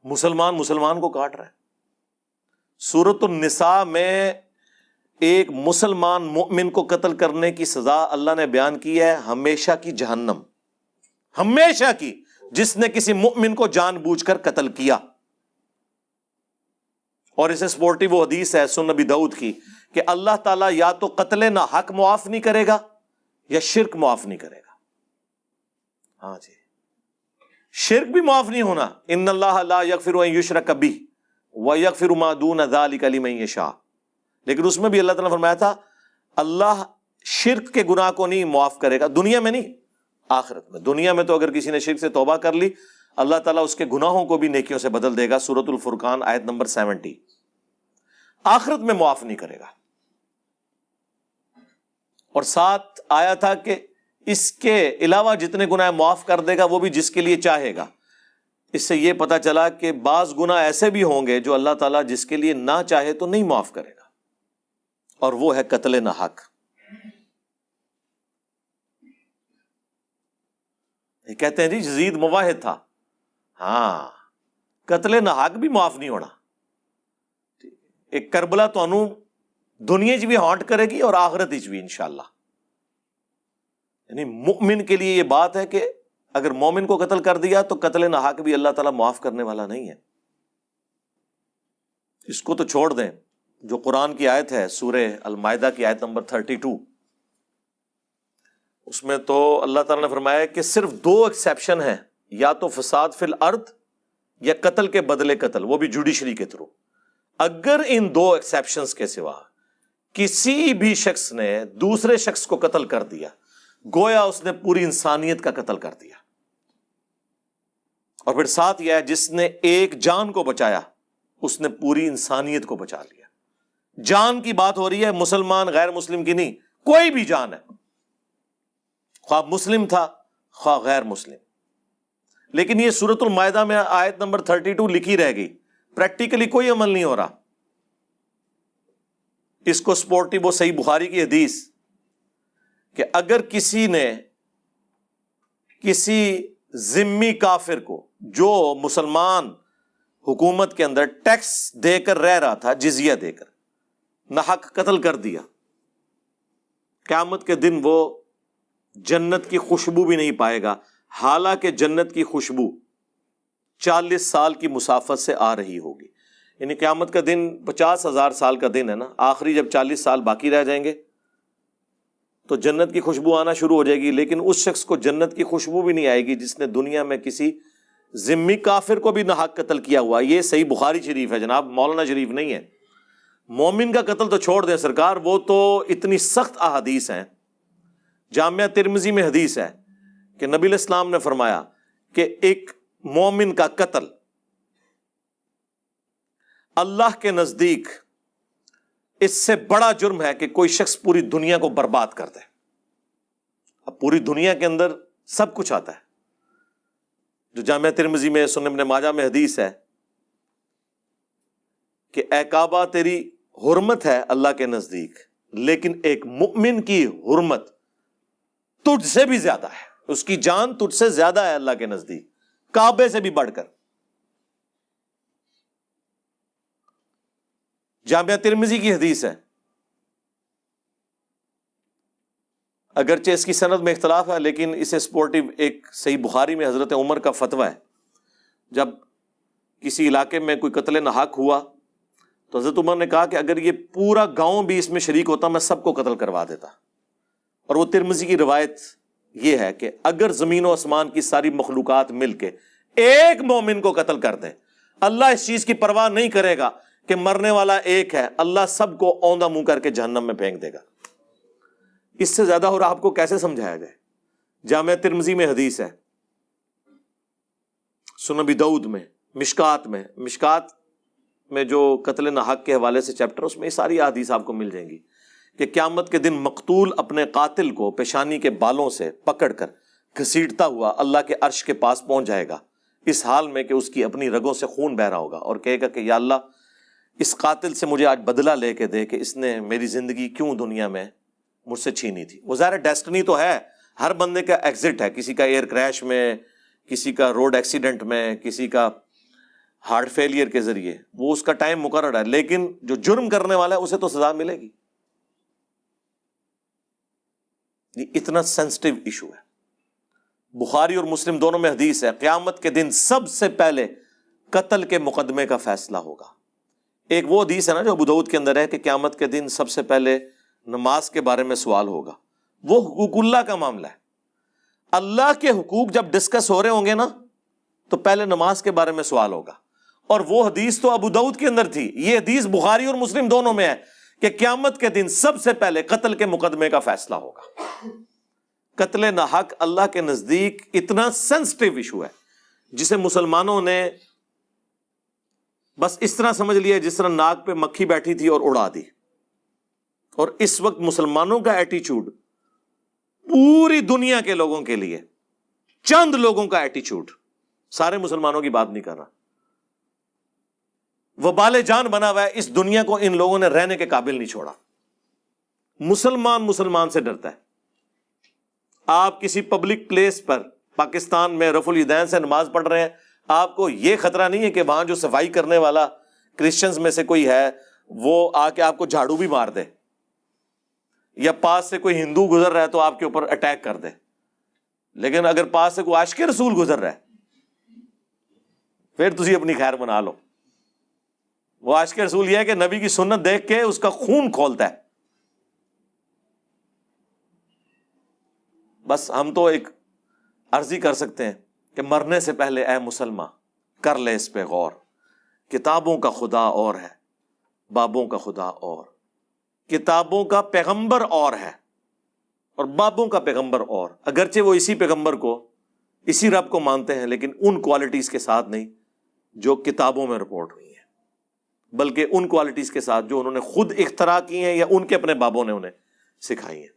S6: مسلمان کو کاٹ رہا ہے. سورۃ النساء میں ایک مسلمان مؤمن کو قتل کرنے کی سزا اللہ نے بیان کی ہے ہمیشہ کی جہنم, ہمیشہ کی, جس نے کسی مؤمن کو جان بوجھ کر قتل کیا. اور اسے سپورٹی وہ حدیث ہے سنن نبی داؤد کی کہ اللہ تعالیٰ یا تو قتل نہ حق معاف نہیں کرے گا یا شرک معاف نہیں کرے گا. ہاں جی, شرک بھی معاف نہیں ہونا. ان اللہ لا یغفر ان یشرک بہ ویغفر ما دون ذلک لمن یشاء. لیکن اس میں بھی اللہ تعالیٰ نے فرمایا تھا اللہ شرک کے گناہ کو نہیں معاف کرے گا, دنیا میں نہیں آخرت میں. دنیا میں تو اگر کسی نے شرک سے توبہ کر لی اللہ تعالیٰ اس کے گناہوں کو بھی نیکیوں سے بدل دے گا. سورۃ الفرقان آیت نمبر 70. آخرت میں معاف نہیں کرے گا. اور ساتھ آیا تھا کہ اس کے علاوہ جتنے گناہ معاف کر دے گا وہ بھی جس کے لیے چاہے گا. اس سے یہ پتا چلا کہ بعض گناہ ایسے بھی ہوں گے جو اللہ تعالیٰ جس کے لیے نہ چاہے تو نہیں معاف کرے گا, اور وہ ہے قتل نہ حق. یہ کہتے ہیں جی یزید مواحد تھا, ہاں قتل نہ حق بھی معاف نہیں ہونا. ایک کربلا تو انو دنیا چ بھی ہانٹ کرے گی اور آخرت چ بھی انشاءاللہ. یعنی مؤمن کے لیے یہ بات ہے کہ اگر مومن کو قتل کر دیا تو قتل نہ حق بھی اللہ تعالیٰ معاف کرنے والا نہیں ہے. اس کو تو چھوڑ دیں. جو قرآن کی آیت ہے سورہ المائدہ کی آیت نمبر 32, اس میں تو اللہ تعالیٰ نے فرمایا کہ صرف 2 ایکسیپشن ہیں, یا تو فساد فی الارض یا قتل کے بدلے قتل, وہ بھی جوڈیشری کے تھرو. اگر ان 2 ایکسیپشنز کے سوا کسی بھی شخص نے دوسرے شخص کو قتل کر دیا گویا اس نے پوری انسانیت کا قتل کر دیا. اور پھر ساتھ یہ ہے جس نے ایک جان کو بچایا اس نے پوری انسانیت کو بچا لیا. جان کی بات ہو رہی ہے, مسلمان غیر مسلم کی نہیں, کوئی بھی جان ہے, خواہ مسلم تھا خواہ غیر مسلم. لیکن یہ سورۃ المائدہ میں آیت نمبر 32 لکھی رہ گئی, پریکٹیکلی کوئی عمل نہیں ہو رہا. اس کو سپورٹی وہ صحیح بخاری کی حدیث کہ اگر کسی نے کسی ذمی کافر کو جو مسلمان حکومت کے اندر ٹیکس دے کر رہ رہا تھا, جزیہ دے کر, ناحق قتل کر دیا, قیامت کے دن وہ جنت کی خوشبو بھی نہیں پائے گا, حالانکہ جنت کی خوشبو 40 سال کی مسافت سے آ رہی ہوگی. یعنی قیامت کا دن 50,000 سال کا دن ہے نا, آخری جب 40 سال باقی رہ جائیں گے تو جنت کی خوشبو آنا شروع ہو جائے گی. لیکن اس شخص کو جنت کی خوشبو بھی نہیں آئے گی جس نے دنیا میں کسی ذمی کافر کو بھی ناحق قتل کیا ہوا. یہ صحیح بخاری شریف ہے جناب, مولانا شریف نہیں ہے. مومن کا قتل تو چھوڑ دیں سرکار, وہ تو اتنی سخت احادیث ہیں. جامعہ ترمذی میں حدیث ہے کہ نبی علیہ السلام نے فرمایا کہ ایک مومن کا قتل اللہ کے نزدیک اس سے بڑا جرم ہے کہ کوئی شخص پوری دنیا کو برباد کر دے. اب پوری دنیا کے اندر سب کچھ آتا ہے. جو جامعہ ترمذی میں سنن ابن ماجہ میں حدیث ہے کہ اے کعبہ تیری حرمت ہے اللہ کے نزدیک، لیکن ایک مؤمن کی حرمت تجھ سے بھی زیادہ ہے، اس کی جان تجھ سے زیادہ ہے اللہ کے نزدیک، کعبے سے بھی بڑھ کر. جامعہ ترمذی کی حدیث ہے، اگرچہ اس کی سند میں اختلاف ہے لیکن اسے سپورٹیو ایک صحیح بخاری میں حضرت عمر کا فتویٰ ہے. جب کسی علاقے میں کوئی قتل ناحق ہوا تو حضرت عمر نے کہا کہ اگر یہ پورا گاؤں بھی اس میں شریک ہوتا میں سب کو قتل کروا دیتا. اور وہ ترمذی کی روایت یہ ہے کہ اگر زمین و آسمان کی ساری مخلوقات مل کے ایک مومن کو قتل کر دیں، اللہ اس چیز کی پرواہ نہیں کرے گا کہ مرنے والا ایک ہے، اللہ سب کو اوندا منہ کر کے جہنم میں پھینک دے گا. اس سے زیادہ اور آپ کو کیسے سمجھایا جائے؟ جامعہ ترمذی میں حدیث ہے، سنن ابی داؤد میں، مشکات میں جو قتل ناحق کے حوالے سے چیپٹر، اس میں یہ ساری احادیث آپ کو مل جائیں گی کہ قیامت کے دن مقتول اپنے قاتل کو پیشانی کے بالوں سے پکڑ کر گھسیٹتا ہوا اللہ کے عرش کے پاس پہنچ جائے گا، اس حال میں کہ اس کی اپنی رگوں سے خون بہ رہا ہوگا، اور کہے گا کہ یا اللہ اس قاتل سے مجھے آج بدلہ لے کے دے کہ اس نے میری زندگی کیوں دنیا میں مجھ سے چھینی تھی. وہ ظاہر ڈیسٹنی تو ہے، ہر بندے کا ایگزٹ ہے، کسی کا ایئر کریش میں، کسی کا روڈ ایکسیڈنٹ میں، کسی کا ہارٹ فیلئر کے ذریعے، وہ اس کا ٹائم مقرر ہے، لیکن جو جرم کرنے والا ہے اسے تو سزا ملے گی. یہ اتنا سینسٹیو ایشو ہے. بخاری اور مسلم دونوں میں حدیث ہے قیامت کے دن سب سے پہلے قتل کے مقدمے کا فیصلہ ہوگا. ایک وہ حدیث ہے نا جو ابو داؤد کے اندر ہے کہ قیامت کے دن سب سے پہلے نماز کے بارے میں سوال ہوگا. وہ حقوق اللہ کا معاملہ ہے. اللہ کے حقوق جب ڈسکس ہو رہے ہوں گے نا تو پہلے نماز کے بارے میں سوال ہوگا. اور وہ حدیث تو ابو داؤد کے اندر تھی، یہ حدیث بخاری اور مسلم دونوں میں ہے کہ قیامت کے دن سب سے پہلے قتل کے مقدمے کا فیصلہ ہوگا. قتل ناحق اللہ کے نزدیک اتنا سینسٹیو ایشو ہے جسے مسلمانوں نے بس اس طرح سمجھ لیا جس طرح ناک پہ مکھی بیٹھی تھی اور اڑا دی. اور اس وقت مسلمانوں کا ایٹیچیوڈ پوری دنیا کے لوگوں کے لیے، چند لوگوں کا ایٹیچیوڈ، سارے مسلمانوں کی بات نہیں کر رہا، وبال جان بنا ہوا ہے. اس دنیا کو ان لوگوں نے رہنے کے قابل نہیں چھوڑا. مسلمان سے ڈرتا ہے. آپ کسی پبلک پلیس پر پاکستان میں رفع الیدین سے نماز پڑھ رہے ہیں، آپ کو یہ خطرہ نہیں ہے کہ وہاں جو صفائی کرنے والا کرسچنز میں سے کوئی ہے وہ آ کے آپ کو جھاڑو بھی مار دے، یا پاس سے کوئی ہندو گزر رہا ہے تو آپ کے اوپر اٹیک کر دے. لیکن اگر پاس سے کوئی عاشق رسول گزر رہا ہے پھر تسی اپنی خیر بنا لو. وہ عاشق رسول یہ ہے کہ نبی کی سنت دیکھ کے اس کا خون کھولتا ہے. بس ہم تو ایک عرضی کر سکتے ہیں کہ مرنے سے پہلے اے مسلمان کر لے اس پہ غور. کتابوں کا خدا اور ہے، بابوں کا خدا اور. کتابوں کا پیغمبر اور ہے اور بابوں کا پیغمبر اور. اگرچہ وہ اسی پیغمبر کو، اسی رب کو مانتے ہیں لیکن ان کوالٹیز کے ساتھ نہیں جو کتابوں میں رپورٹ ہوئی ہیں، بلکہ ان کوالٹیز کے ساتھ جو انہوں نے خود اختراع کی ہیں یا ان کے اپنے بابوں نے انہیں سکھائی ہیں.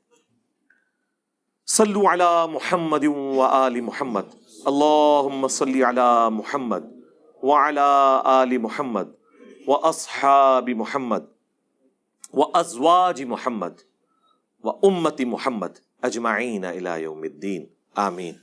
S6: صلو علی محمد و آل محمد. اللہم صلی علی محمد وعلی آل محمد و اصحاب محمد و ازواج محمد و امت محمد اجمعین الی یوم الدین. آمین.